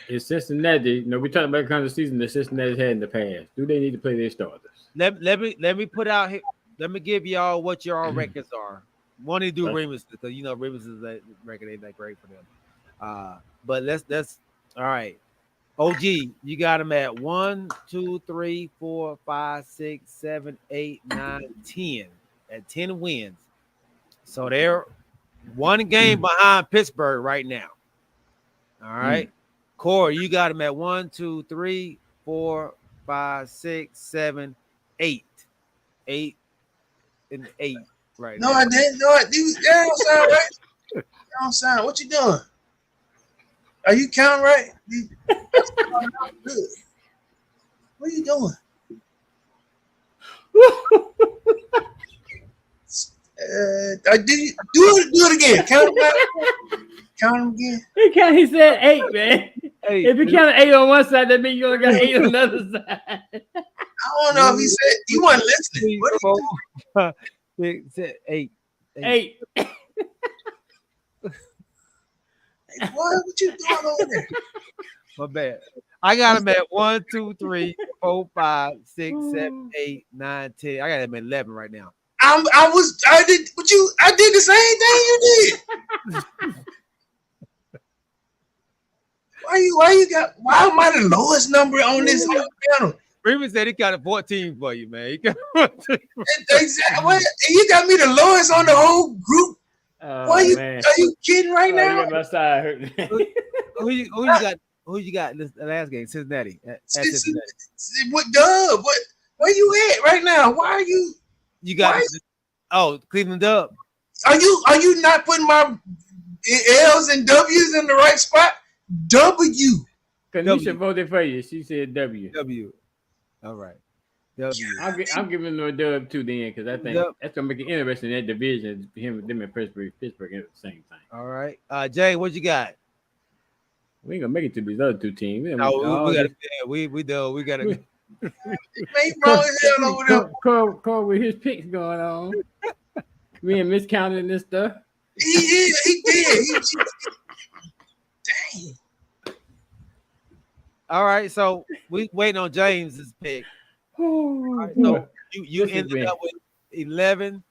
It's Cincinnati. We talked about the kind of season that Cincinnati's had in the past. Do they need to play their starters? Let me put out here. Let me give y'all what your records are. Want to do Remus because Remus is that record ain't that great for them. But let's all right. OG, you got them at 1, 2, 3, 4, 5, 6, 7, 8, 9, 10. At 10 wins. So they're one game behind Pittsburgh right now. All right. Corey, you got them at 1, 2, 3, 4, 5, 6, 7, 8. 8 and 8. right No, now. I didn't. No, I didn't. That don't sound right. That don't sound. What you doing? Are you counting right? That's good. What are you doing? Do it again. Count them out. Count them again. He said 8, man. Hey, If you count 8 on one side, that means you only got 8 on the other side. I don't know if he said he wasn't listening. What are you doing? 6, 8. 8. Hey, boy, what you doing over there? My bad. I got him at 1, 2, 3, 4, 5, 6, 7, 8, 9, 10. I got him at 11 right now. I did the same thing you did. Why am I the lowest number on this whole panel? Freeman said he got a 14 for you, man. He got Exactly. What? You got me the lowest on the whole group. Oh, Are man. you kidding right now? You got my side hurt. who you got this the last game? Cincinnati. At Cincinnati. What Dub? Where you at right now? Why are you? You got Cleveland Dub. Are you not putting my L's and W's in the right spot? W. Kanisha voted for you. She said W. W. All right. W. I'm giving them a dub too then because I think that's gonna make it interesting in that division. Them and Pittsburgh at the same time. All right. Jay, what you got? We ain't gonna make it to these other two teams. We do. We gotta. Man, wrong as hell over there. Cole with his picks going on. We ain't miscounting this stuff. He did. Dang. All right, so we waiting on James's pick. All right, so you ended up with 11.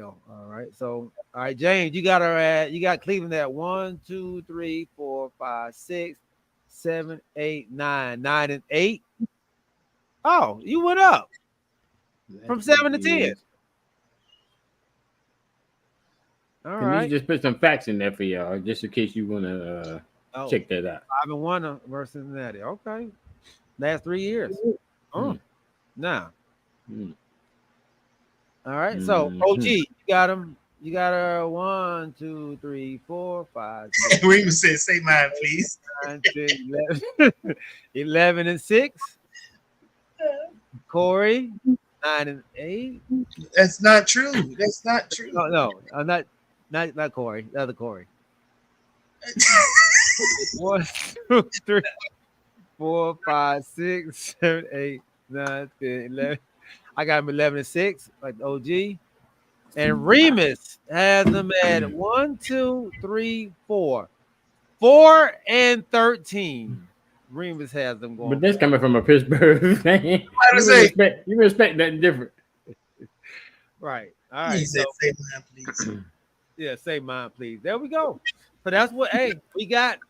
All right, so all right, James, you got Cleveland at 1, 2, 3, 4, 5, 6, 7, 8, 9, 9 and 8. Oh, you went up from 7 to 10. All right, you just put some facts in there for y'all, just in case you want to check that out. 5-1 versus Cincinnati. Okay, last 3 years. Now. All right, so OG, you got him. You got 1, 2, 3, 4, 5. Remus said, "Say mine, please." 9, 10, 11. 11 and 6. Corey, 9 and 8. That's not true. That's not true. No, I'm not Corey. The other Corey. 1, 2, 3, 4, 5, 6, 7, 8, 9, 10, 11. I got him 11 and 6, like the OG. And Remus has them at 1, 2, 3, 4. 4 and 13. Remus has them going. But that's coming from a Pittsburgh fan. You respect nothing different. Right. All right. He said, "Say mine, please." Yeah, say mine, please. There we go. So that's what. Hey, we got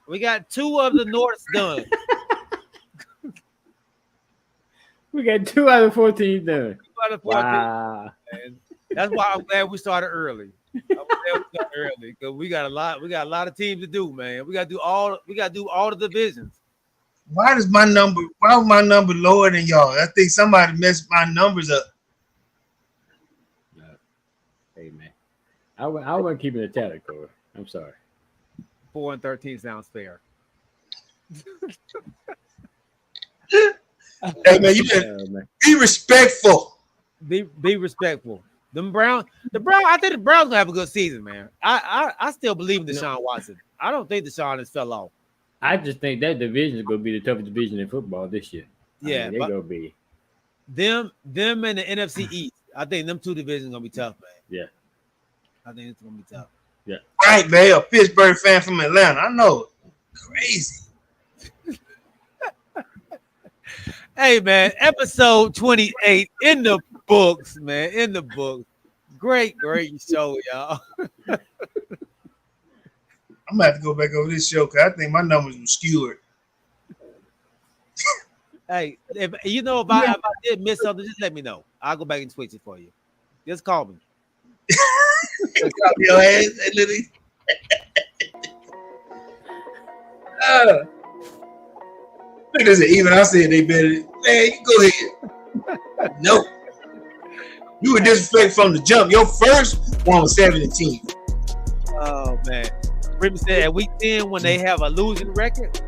2 of the Norths done. We got 2 out of 14 done. 2 out of 14. Wow. Man. That's why I'm glad we started early. Because we got a lot of teams to do, man. We gotta do all the divisions. Why was my number lower than y'all? I think somebody messed my numbers up. Hey man. I wasn't keeping a tally, Corey. I'm sorry. 4 and 13 sounds fair. Hey man, you better be respectful. Be respectful. I think the Browns gonna have a good season, man. I still believe in Deshaun Watson. I don't think Deshaun has fell off. I just think that division is gonna be the toughest division in football this year. Yeah, they're gonna be them and the NFC East. I think them 2 divisions gonna be tough, man. Yeah. I think it's gonna be tough. Yeah. Right, man. A Pittsburgh fan from Atlanta. I know. Crazy. Hey, man. Episode 28 in the books, man. In the books. Great show, y'all. I'm gonna have to go back over this show because I think my numbers were skewed. Hey, if I did miss something, just let me know. I'll go back and switch it for you. Just call me. Call your ass, literally. Look at this. Even I said they better. Man, you go ahead. No. You were disrespectful from the jump. Your first one was 7-10. Oh man, Remus said at week 10 when they have a losing record,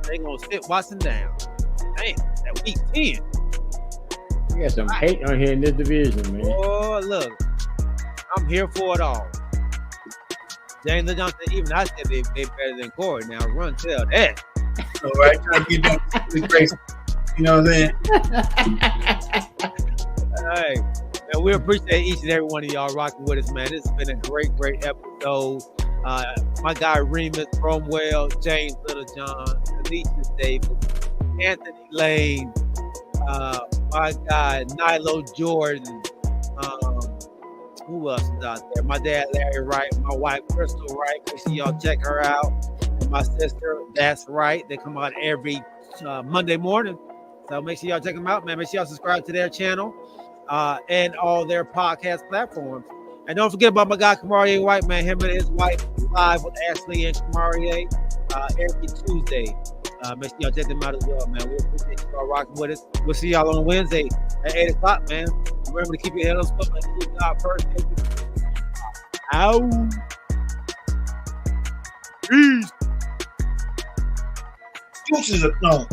they gonna sit Watson down. Damn, at week 10. We got some hate on here in this division, man. Oh look, I'm here for it all. James Johnson, even I said they better than Corey. Now run tell that. All right, trying to get that crazy. You know what I'm saying? Hey, man, we appreciate each and every one of y'all rocking with us, man. This has been a great episode. My guy Remus Cromwell, James Littlejohn, Alicius Davis, Anthony Lane, my guy Nilo Jordan. Who else is out there? My dad Larry Wright, my wife Crystal Wright. Make sure y'all check her out. And my sister, That's Right. They come out every Monday morning. So make sure y'all check them out, man. Make sure y'all subscribe to their channel and all their podcast platforms. And don't forget about my guy Kamarie White, man. Him and his wife live with Ashley and Kamarie every Tuesday. Make sure y'all check them out as well, man. We appreciate y'all rocking with us. We'll see y'all on Wednesday at 8 o'clock, man. Remember to keep your head on swivel and keep God first. Ow. Peace. Excuses are no.